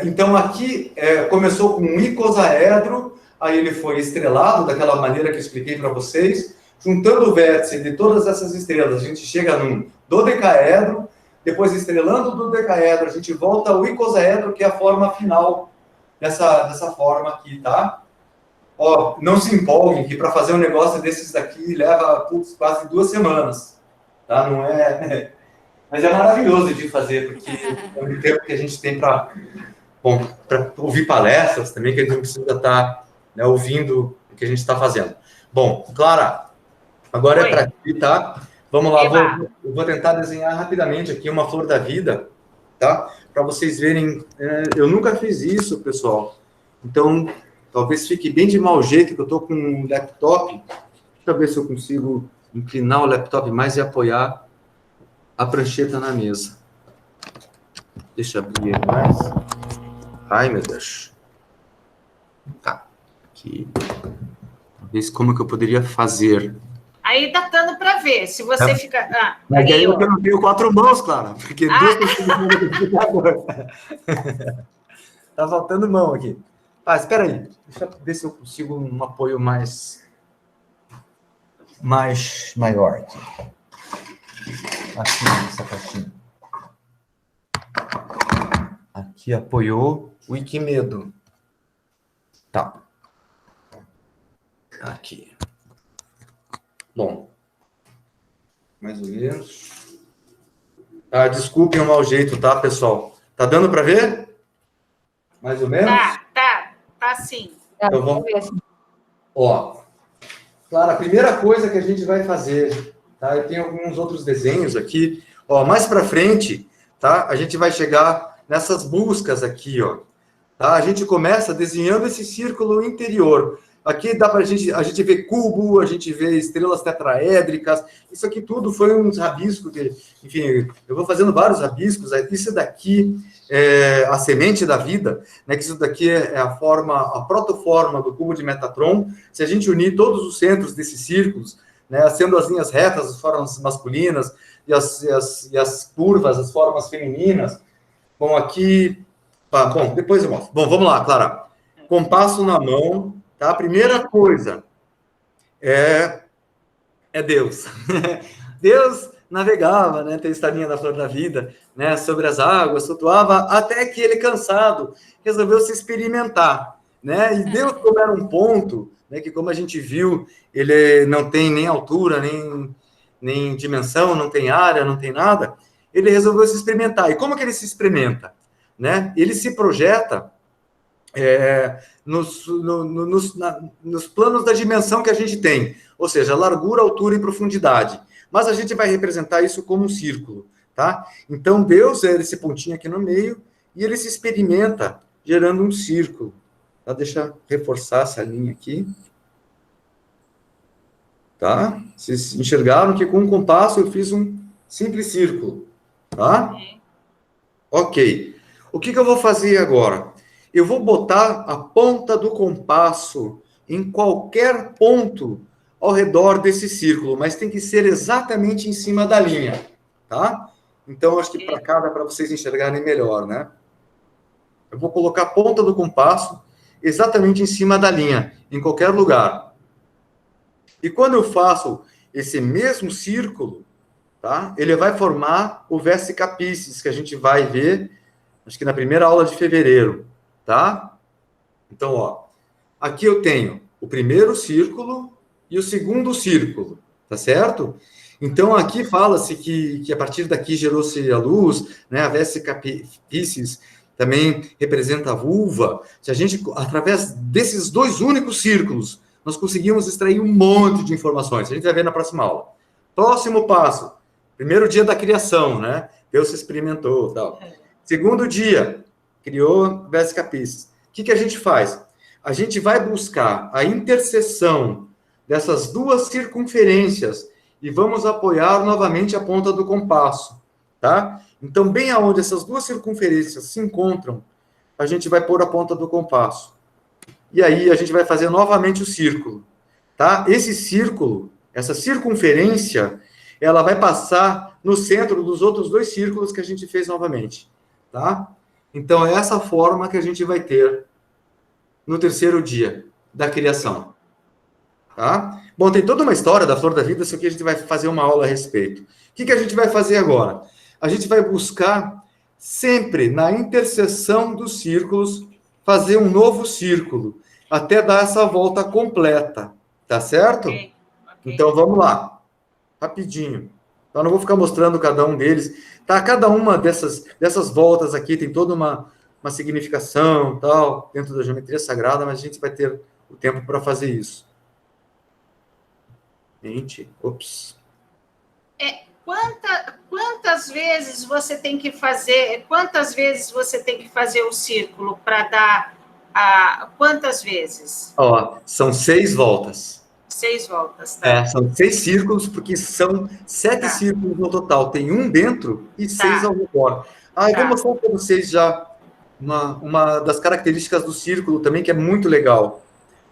Speaker 2: então aqui começou com um icosaedro, aí ele foi estrelado, daquela maneira que eu expliquei para vocês. Juntando o vértice de todas essas estrelas, a gente chega num dodecaedro. Depois, estrelando o dodecaedro, a gente volta ao icosaedro, que é a forma final dessa forma aqui, tá? Ó, não se empolguem, que para fazer um negócio desses daqui leva quase 2 semanas, tá? Não é... Mas é maravilhoso de fazer, porque é o tempo que a gente tem para ouvir palestras também, que a gente não precisa estar... Né, ouvindo o que a gente está fazendo. Bom, Clara, agora é para ti, tá? Vamos lá, eu vou tentar desenhar rapidamente aqui uma flor da vida, tá? Para vocês verem, eu nunca fiz isso, pessoal. Então, talvez fique bem de mau jeito, que eu estou com um laptop. Deixa eu ver se eu consigo inclinar o laptop mais e apoiar a prancheta na mesa. Deixa eu abrir ele mais. Ai, meu Deus. Tá. Aqui. Talvez como que eu poderia fazer.
Speaker 4: Aí tá dando para ver. Se você fica...
Speaker 2: Mas aí eu não tenho 4 mãos, Clara. Porque 2 pessoas agora. Tá faltando mão aqui. Ah, espera aí. Deixa eu ver se eu consigo um apoio mais maior aqui. Aqui nessa caixinha. Aqui apoiou. Ui, que medo. Tá. Aqui. Bom. Mais ou menos. Ah, desculpem o mau jeito, tá, pessoal? Tá dando para ver? Mais ou menos?
Speaker 4: Tá sim.
Speaker 2: Então vamos... Ó. Claro, a primeira coisa que a gente vai fazer, tá? Eu tenho alguns outros desenhos aqui. Ó, mais para frente, tá? A gente vai chegar nessas buscas aqui, ó. Tá? A gente começa desenhando esse círculo interior. Aqui dá para a gente ver cubo, a gente vê estrelas tetraédricas. Isso aqui tudo foi uns rabiscos que, enfim, eu vou fazendo vários rabiscos. Isso daqui é a semente da vida, né? Que isso daqui é a protoforma do cubo de Metatron. Se a gente unir todos os centros desses círculos, né, sendo as linhas retas, as formas masculinas, e as curvas, as formas femininas. Bom, aqui... bom, depois eu mostro. Bom, vamos lá, Clara. Compasso na mão, tá? A primeira coisa é Deus. Deus navegava, né? Tem a historinha da Flor da Vida, né? Sobre as águas, flutuava, até que ele, cansado, resolveu se experimentar. né? E Deus, como era um ponto, né, que como a gente viu, ele não tem nem altura, nem dimensão, não tem área, não tem nada, ele resolveu se experimentar. E como que ele se experimenta? Né? Ele se projeta nos planos da dimensão que a gente tem, ou seja, largura, altura e profundidade. Mas a gente vai representar isso como um círculo, tá? Então, Deus é esse pontinho aqui no meio e ele se experimenta gerando um círculo. Tá? Deixa eu reforçar essa linha aqui. Tá? Vocês enxergaram que com um compasso eu fiz um simples círculo, tá? Ok. O que eu vou fazer agora? Eu vou botar a ponta do compasso em qualquer ponto ao redor desse círculo, mas tem que ser exatamente em cima da linha, tá? Então, acho que para cá dá para vocês enxergarem melhor, né? Eu vou colocar a ponta do compasso exatamente em cima da linha, em qualquer lugar. E quando eu faço esse mesmo círculo, tá? Ele vai formar o Vesica Piscis, que a gente vai ver, acho que na primeira aula de fevereiro, tá? Então, ó, aqui eu tenho o primeiro círculo e o segundo círculo, tá certo? Então, aqui fala-se que a partir daqui gerou-se a luz, né? A Vesica Piscis também representa a vulva. Se a gente, através desses dois únicos círculos, nós conseguimos extrair um monte de informações. A gente vai ver na próxima aula. Próximo passo. Primeiro dia da criação, né? Deus se experimentou, tal. Segundo dia, criou Vesica Piscis. O que a gente faz? A gente vai buscar a interseção dessas duas circunferências e vamos apoiar novamente a ponta do compasso, tá? Então, bem aonde essas duas circunferências se encontram, a gente vai pôr a ponta do compasso. E aí a gente vai fazer novamente o círculo, tá? Esse círculo, essa circunferência, ela vai passar no centro dos outros dois círculos que a gente fez novamente, tá? Então, é essa forma que a gente vai ter no terceiro dia da criação, tá? Bom, tem toda uma história da Flor da Vida, isso aqui a gente vai fazer uma aula a respeito. O que a gente vai fazer agora? A gente vai buscar sempre na interseção dos círculos fazer um novo círculo, até dar essa volta completa, tá certo? Okay. Então, vamos lá, rapidinho. Então, não vou ficar mostrando cada um deles, tá? Cada uma dessas voltas aqui tem toda uma significação, tal, dentro da geometria sagrada, mas a gente vai ter o tempo para fazer isso. Gente, ops.
Speaker 4: Quantas vezes você tem que fazer o círculo para dar quantas vezes?
Speaker 2: Ó, são 6 voltas.
Speaker 4: 6 voltas, tá?
Speaker 2: São 6 círculos, porque são 7 círculos no total. Tem um dentro e 6 ao redor. Eu vou mostrar para vocês já uma das características do círculo também, que é muito legal.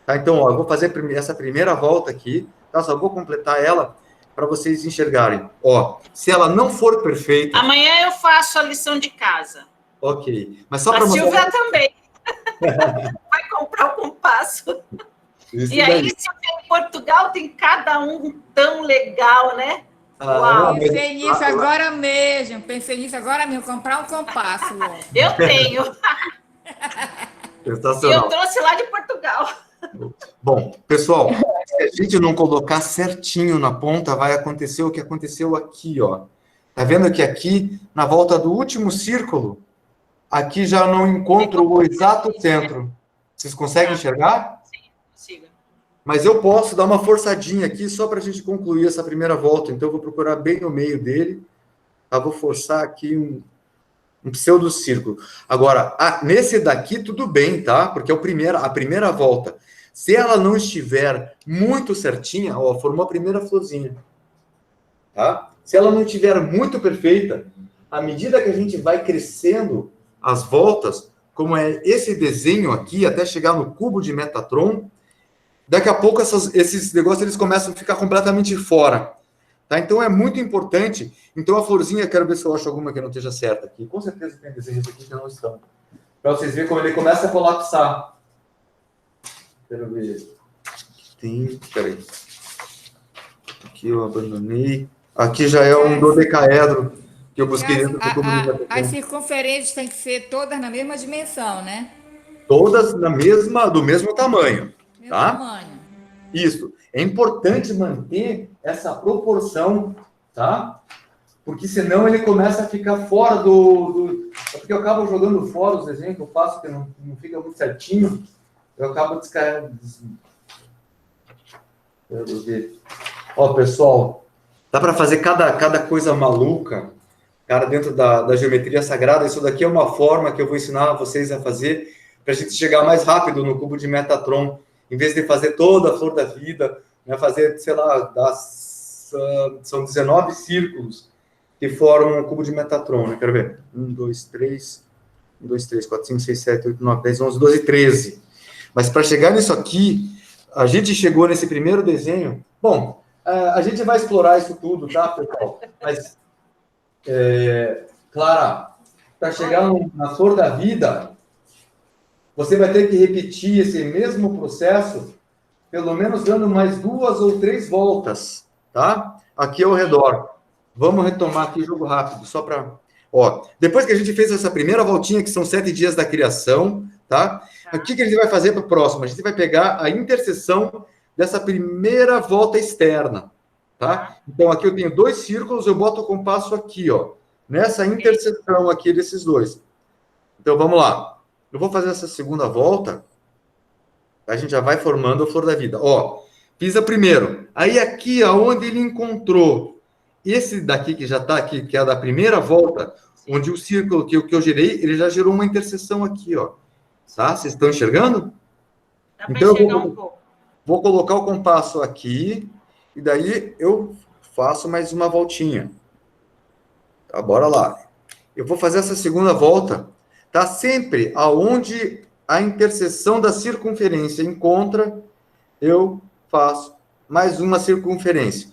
Speaker 2: Tá? Então, ó, eu vou fazer essa primeira volta aqui, tá? Só vou completar ela para vocês enxergarem. Ó, se ela não for perfeita...
Speaker 4: Amanhã eu faço a lição de casa.
Speaker 2: Ok. Mas só para
Speaker 4: mostrar... A Silvia também. Vai comprar o compasso.
Speaker 2: Isso
Speaker 4: e aí, se eu em Portugal, tem cada um tão legal, né?
Speaker 3: Uau. Pensei nisso agora mesmo, comprar um compasso.
Speaker 4: Eu tenho.
Speaker 2: Sensacional.
Speaker 4: E eu trouxe lá de Portugal.
Speaker 2: Bom, pessoal, se a gente não colocar certinho na ponta, vai acontecer o que aconteceu aqui, ó. Tá vendo que aqui, na volta do último círculo, aqui já não encontro o exato centro. Vocês conseguem enxergar?
Speaker 4: Sim, consigo.
Speaker 2: Mas eu posso dar uma forçadinha aqui só para a gente concluir essa primeira volta. Então, eu vou procurar bem no meio dele. Tá? Vou forçar aqui um pseudo-círculo. Agora, nesse daqui, tudo bem, tá? Porque é a primeira volta. Se ela não estiver muito certinha, ó, formou a primeira florzinha. Tá? Se ela não estiver muito perfeita, à medida que a gente vai crescendo as voltas, como é esse desenho aqui, até chegar no cubo de Metatron, daqui a pouco esses negócios eles começam a ficar completamente fora. Tá? Então, é muito importante. Então, a florzinha, quero ver se eu acho alguma que não esteja certa aqui. Com certeza tem desenhos aqui que não estão. Para vocês verem como ele começa a colapsar. Quero ver. Tem. Peraí. Aqui eu abandonei. Aqui já é um dodecaedro que eu busquei dentro do cubo de Metatron.
Speaker 3: As circunferências têm que ser todas na mesma dimensão, né?
Speaker 2: Todas do mesmo tamanho, tá?
Speaker 3: tamanho.
Speaker 2: Isso. É importante manter essa proporção, tá? Porque senão ele começa a ficar fora porque eu acabo jogando fora os desenhos que eu faço, que não fica muito certinho. Eu acabo descarregando. Ó, pessoal, dá para fazer cada coisa maluca, cara, dentro da geometria sagrada. Isso daqui é uma forma que eu vou ensinar vocês a fazer para a gente chegar mais rápido no cubo de Metatron, em vez de fazer toda a flor da vida, né, fazer, sei lá, são 19 círculos que formam um cubo de Metatron, né? Quero ver. 1, 2, 3, 4, 5, 6, 7, 8, 9, 10, 11, 12, 13. Mas para chegar nisso aqui, a gente chegou nesse primeiro desenho. Bom, a gente vai explorar isso tudo, tá, pessoal? Mas, Clara, para chegar na flor da vida, você vai ter que repetir esse mesmo processo, pelo menos dando mais 2 ou 3 voltas, tá? Aqui ao redor. Vamos retomar aqui o jogo rápido, só para... Ó, depois que a gente fez essa primeira voltinha, que são 7 dias da criação, tá? O que a gente vai fazer para o próximo? A gente vai pegar a interseção dessa primeira volta externa, tá? Então, aqui eu tenho 2 círculos, eu boto o compasso aqui, ó, nessa interseção aqui desses 2. Então, vamos lá. Eu vou fazer essa segunda volta, a gente já vai formando a flor da vida. Ó, fiz a primeira. Aí, aqui, aonde ele encontrou esse daqui que já está aqui, que é a da primeira volta, onde o círculo que eu gerei, ele já gerou uma interseção aqui, ó. Tá? Vocês estão enxergando?
Speaker 4: Dá para
Speaker 2: então,
Speaker 4: enxergar um pouco.
Speaker 2: Vou colocar o compasso aqui, e daí eu faço mais uma voltinha. Tá, bora lá. Eu vou fazer essa segunda volta, tá? Sempre aonde a interseção da circunferência encontra, eu faço mais uma circunferência.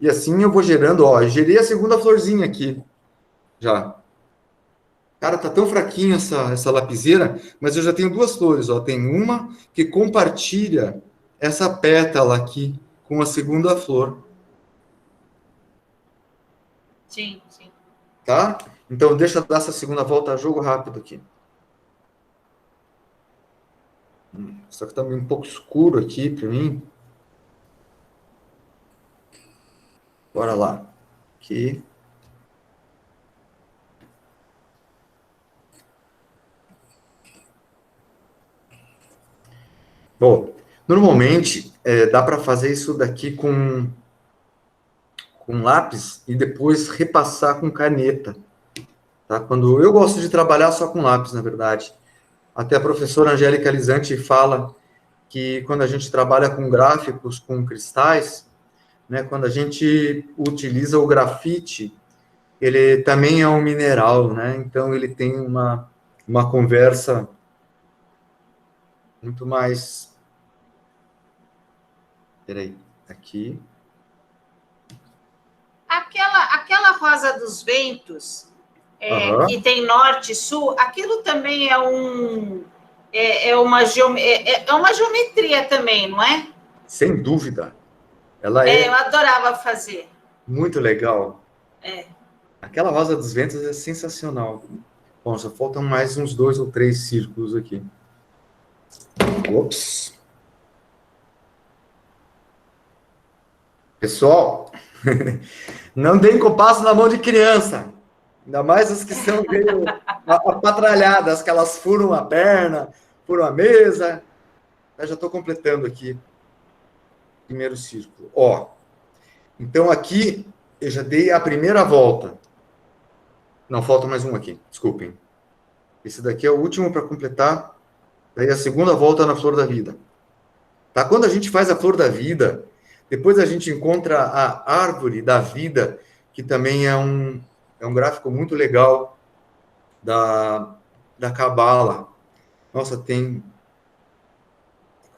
Speaker 2: E assim eu vou gerando, ó, eu gerei a segunda florzinha aqui, já. Cara, tá tão fraquinho essa lapiseira, mas eu já tenho 2 flores, ó. Tem uma que compartilha essa pétala aqui com a segunda flor.
Speaker 4: Sim, sim.
Speaker 2: Tá? Então, deixa eu dar essa segunda volta a jogo rápido aqui. Só que tá um pouco escuro aqui para mim. Bora lá. Aqui. Bom, normalmente dá para fazer isso daqui com lápis e depois repassar com caneta. Tá? Quando eu gosto de trabalhar só com lápis, na verdade. Até a professora Angélica Lisanti fala que quando a gente trabalha com gráficos, com cristais, né, quando a gente utiliza o grafite, ele também é um mineral, né? Então ele tem uma conversa muito mais... Peraí, aqui.
Speaker 4: Aquela rosa dos ventos, que tem norte e sul, aquilo também é uma geometria também, não é?
Speaker 2: Sem dúvida. Eu
Speaker 4: adorava fazer.
Speaker 2: Muito legal. Aquela rosa dos ventos é sensacional. Bom, só faltam mais uns 2 ou 3 círculos aqui. Ops. Pessoal, não deem compasso na mão de criança. Ainda mais as que são meio apatralhadas, que elas furam a perna, furam a mesa. Eu já estou completando aqui. Primeiro círculo. Ó, então aqui eu já dei a primeira volta. Não, falta mais um aqui, desculpem. Esse daqui é o último para completar. Daí a segunda volta na flor da vida. Tá? Quando a gente faz a flor da vida, depois a gente encontra a árvore da vida, que também é um gráfico muito legal da Cabala. Nossa, tem...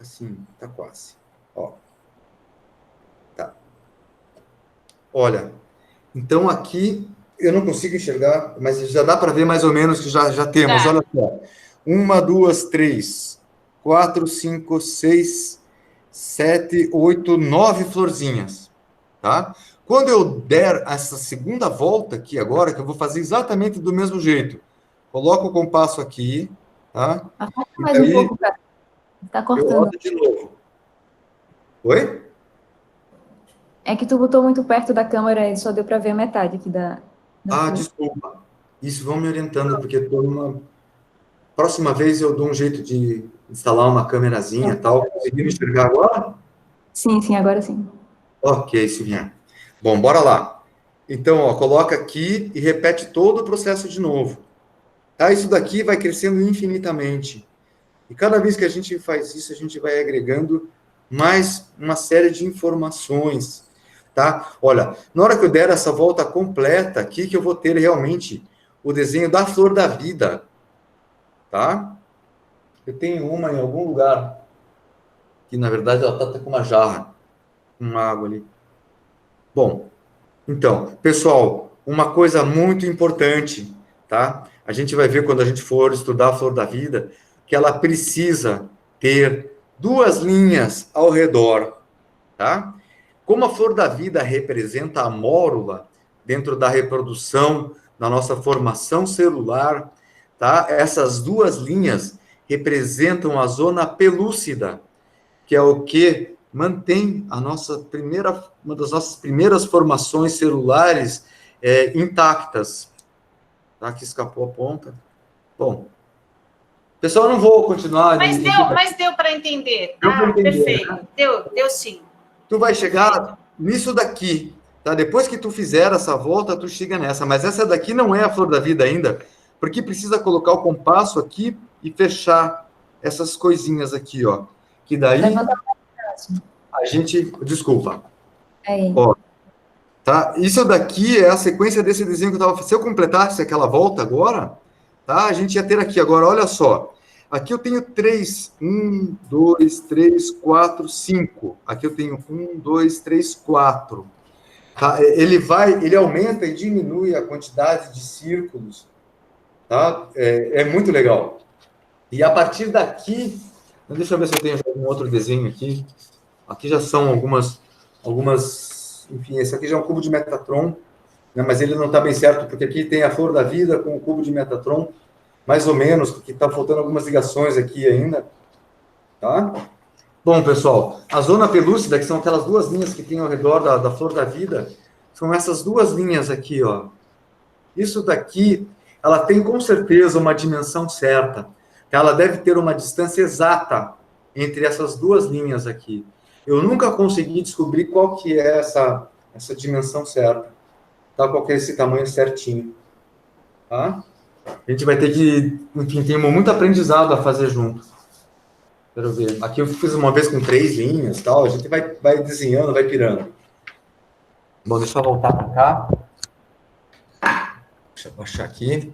Speaker 2: Assim, tá quase. Ó. Tá. Olha, então aqui eu não consigo enxergar, mas já dá para ver mais ou menos que já temos. Olha só. 1, 2, 3, 4, 5, 6, 7, 8, 9 florzinhas. Tá? Quando eu der essa segunda volta aqui agora, que eu vou fazer exatamente do mesmo jeito, coloco o compasso aqui, Tá?
Speaker 5: Afasta mais um pouco, cara. Tá
Speaker 2: Eu
Speaker 5: cortando.
Speaker 2: rodo de novo. Oi?
Speaker 5: É que tu botou muito perto da câmera e só deu para ver a metade aqui da sua.
Speaker 2: Desculpa. Isso, vão me orientando, porque próxima vez eu dou um jeito de instalar uma câmerazinha e tal. Conseguiram enxergar agora?
Speaker 5: Sim, agora sim.
Speaker 2: Ok, Silvinha. Bom, bora lá. Então, ó, coloca aqui e repete todo o processo de novo. Tá? Isso daqui vai crescendo infinitamente. E cada vez que a gente faz isso, a gente vai agregando mais uma série de informações. Tá? Olha, na hora que eu der essa volta completa aqui, que eu vou ter realmente o desenho da flor da vida. Tá? Eu tenho uma em algum lugar, que na verdade ela está com uma jarra, uma água ali. Bom, então, pessoal, uma coisa muito importante, tá? A gente vai ver quando a gente for estudar a flor da vida, que ela precisa ter 2 linhas ao redor, tá? Como a flor da vida representa a mórula dentro da reprodução, da nossa formação celular, tá? Essas 2 linhas representam a zona pelúcida, que é o que mantém uma das nossas primeiras formações celulares intactas. Tá? Aqui escapou a ponta. Bom, pessoal, eu não vou continuar.
Speaker 4: Mas deu para entender. Perfeito. Né? Deu sim.
Speaker 2: Tu vai chegar nisso daqui, tá? Depois que tu fizer essa volta, tu chega nessa. Mas essa daqui não é a flor da vida ainda, porque precisa colocar o compasso aqui e fechar essas coisinhas aqui, ó. Que daí a gente... Desculpa. Ó, tá? Isso daqui é a sequência desse desenho que eu estava... Se eu completasse aquela volta agora, tá? A gente ia ter aqui. Agora, olha só. Aqui eu tenho 3. 1, 2, 3, 4, 5. Aqui eu tenho 1, 2, 3, 4. Tá? Ele aumenta e diminui a quantidade de círculos. Tá? É muito legal. E a partir daqui... Deixa eu ver se eu tenho algum outro desenho aqui. Aqui já são algumas... Enfim, esse aqui já é um cubo de Metatron, né, mas ele não está bem certo, porque aqui tem a flor da vida com o cubo de Metatron, mais ou menos, porque está faltando algumas ligações aqui ainda. Tá? Bom, pessoal, a zona pelúcida, que são aquelas 2 linhas que tem ao redor da flor da vida, são essas 2 linhas aqui, ó. Isso daqui, ela tem com certeza uma dimensão certa. Ela deve ter uma distância exata entre essas 2 linhas aqui. Eu nunca consegui descobrir qual que é essa dimensão certa. Tá? Qual que é esse tamanho certinho. Tá? A gente vai ter que... Enfim, tem muito aprendizado a fazer junto. Quero ver. Aqui eu fiz uma vez com 3 linhas, tal. A gente vai desenhando, vai pirando. Bom, deixa eu voltar para cá. Deixa eu baixar aqui.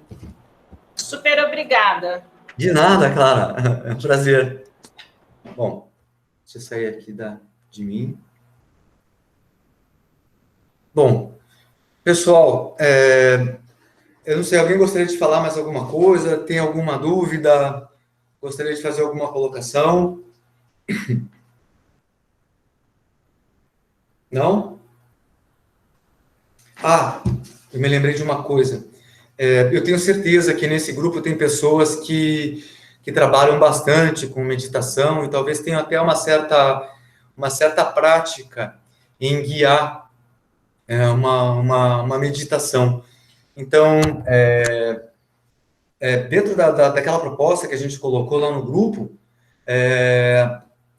Speaker 4: Super obrigada.
Speaker 2: De nada, Clara. É um prazer. Bom, deixa eu sair aqui de mim. Bom, pessoal, eu não sei, alguém gostaria de falar mais alguma coisa? Tem alguma dúvida? Gostaria de fazer alguma colocação? Não? Eu me lembrei de uma coisa. Eu tenho certeza que nesse grupo tem pessoas que trabalham bastante com meditação e talvez tenham até uma certa prática em guiar uma meditação. Então, dentro daquela proposta que a gente colocou lá no grupo,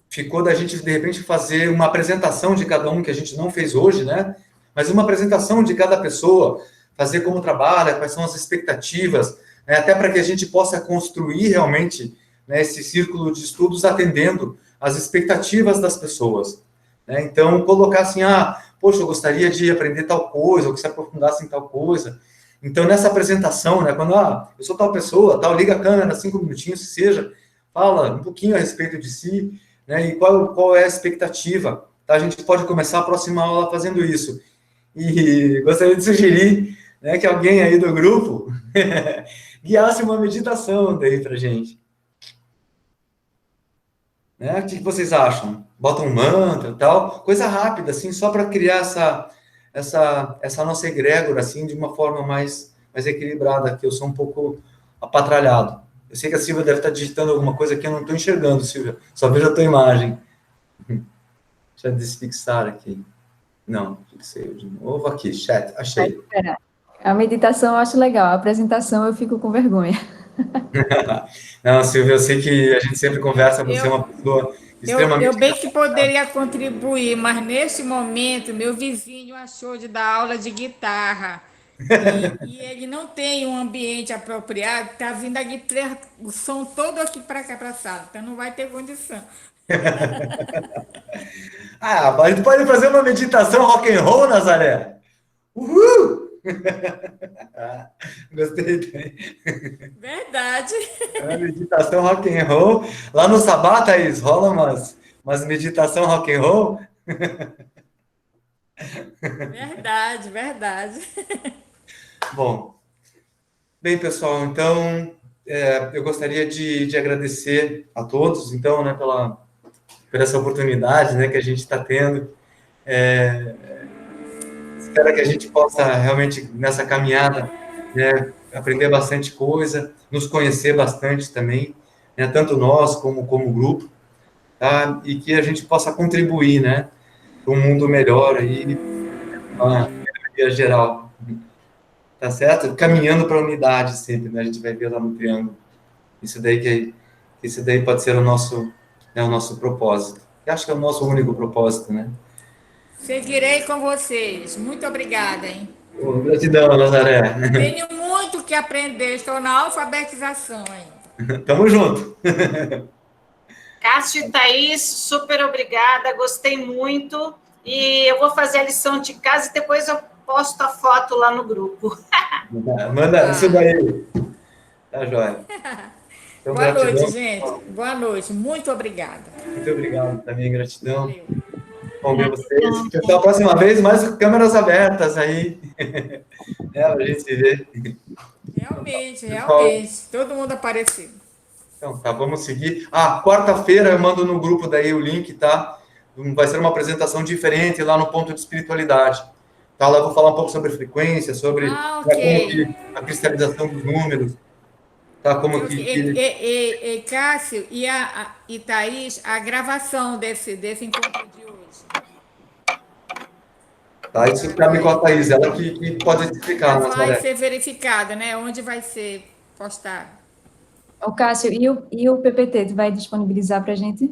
Speaker 2: ficou da gente, de repente, fazer uma apresentação de cada um, que a gente não fez hoje, né? Mas uma apresentação de cada pessoa, fazer como trabalha, quais são as expectativas, né? Até para que a gente possa construir realmente, né, esse círculo de estudos atendendo às expectativas das pessoas. Né? Então, colocar assim, poxa, eu gostaria de aprender tal coisa, ou que se aprofundasse em tal coisa. Então, nessa apresentação, né, quando, eu sou tal pessoa, tal, liga a câmera, 5 minutinhos, se seja, fala um pouquinho a respeito de si, né, e qual é a expectativa. Tá? A gente pode começar a próxima aula fazendo isso. E gostaria de sugerir, né, que alguém aí do grupo guiasse uma meditação daí pra gente. Né? O que vocês acham? Bota um mantra e tal, coisa rápida, assim, só para criar essa nossa egrégora, assim, de uma forma mais equilibrada, que eu sou um pouco apatralhado. Eu sei que a Silvia deve estar digitando alguma coisa que eu não estou enxergando, Silvia. Só vejo a tua imagem. Deixa eu desfixar aqui. Não, fixei de novo aqui, chat, achei.
Speaker 5: A meditação eu acho legal, a apresentação eu fico com vergonha.
Speaker 2: Não, Silvia, eu sei que a gente sempre conversa, você é uma pessoa extremamente...
Speaker 3: Eu bem que poderia contribuir, mas neste momento meu vizinho achou de dar aula de guitarra. E ele não tem um ambiente apropriado, está vindo a guitarra, o som todo aqui para cá, para a sala, então não vai ter condição.
Speaker 2: Ah, a gente pode fazer uma meditação rock and roll, Nazaré? Uhul! Gostei também.
Speaker 3: Verdade.
Speaker 2: É uma meditação rock and roll. Lá no Sabá, Thaís, rola umas meditação rock and roll?
Speaker 3: Verdade, verdade.
Speaker 2: Bom, bem, pessoal, então eu gostaria de agradecer a todos, então, né, por essa oportunidade, né, que a gente está tendo. Espero que a gente possa realmente, nessa caminhada, né, aprender bastante coisa, nos conhecer bastante também, né, tanto nós como grupo, tá? E que a gente possa contribuir, né, para um mundo melhor aí, uma melhoria geral. Tá certo? Caminhando para a unidade sempre, né? A gente vai ver lá no triângulo. Isso daí pode ser o nosso propósito. Eu acho que é o nosso único propósito, né?
Speaker 3: Seguirei com vocês. Muito obrigada, hein?
Speaker 2: Gratidão, Nazaré.
Speaker 3: Tenho muito que aprender, estou na alfabetização ainda.
Speaker 2: Tamo junto.
Speaker 4: Cássio e Thaís, super obrigada, gostei muito. E eu vou fazer a lição de casa e depois eu posto a foto lá no grupo.
Speaker 2: Manda isso daí. Tá joia. Então,
Speaker 3: Boa
Speaker 2: gratidão.
Speaker 3: noite, gente. Boa noite. Muito obrigada.
Speaker 2: Muito obrigado também, gratidão.
Speaker 3: Valeu.
Speaker 2: Bom ver vocês. Então, a próxima vez, mais câmeras abertas aí. A gente se vê.
Speaker 3: Realmente,
Speaker 2: Pessoal,
Speaker 3: realmente. Todo mundo apareceu.
Speaker 2: Então, tá, vamos seguir. Quarta-feira eu mando no grupo daí o link, tá? Vai ser uma apresentação diferente lá no ponto de espiritualidade. Tá? Lá eu vou falar um pouco sobre frequência, sobre
Speaker 3: Ok.
Speaker 2: a cristalização dos números, tá? Como que...
Speaker 3: Cássio e Thaís, a gravação desse encontro de hoje.
Speaker 2: Tá, isso cabe com a Thaís, ela que pode explicar.
Speaker 3: Vai ser verificada, né? Onde vai ser postado?
Speaker 5: O Cássio, e o PPT, tu vai disponibilizar para a gente?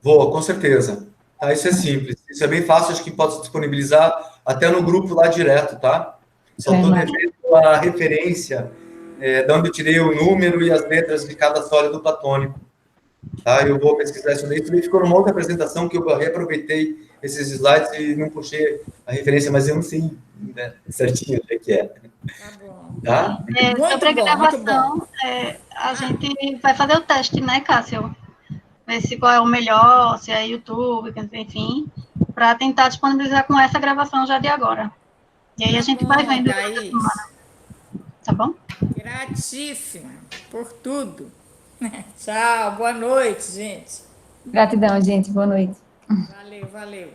Speaker 2: Vou, com certeza. Tá, isso é simples, isso é bem fácil, acho que pode disponibilizar até no grupo lá direto, tá? Só estou devendo a referência de onde eu tirei o número e as letras de cada sólido platônico. Tá? Eu vou pesquisar isso daí. Isso daí ficou numa outra apresentação que eu reaproveitei esses slides e não puxei a referência, mas eu não sei, né, certinho o que é.
Speaker 3: Tá bom.
Speaker 2: Tá?
Speaker 1: Sobre a gravação, a gente vai fazer o teste, né, Cássio? Ver se qual é o melhor, se é YouTube, enfim, para tentar disponibilizar com essa gravação já de agora. E aí a gente vai vendo. Tá bom?
Speaker 3: Gratíssima por tudo. Tchau, boa noite, gente.
Speaker 5: Gratidão, gente, boa noite.
Speaker 3: Valeu, valeu.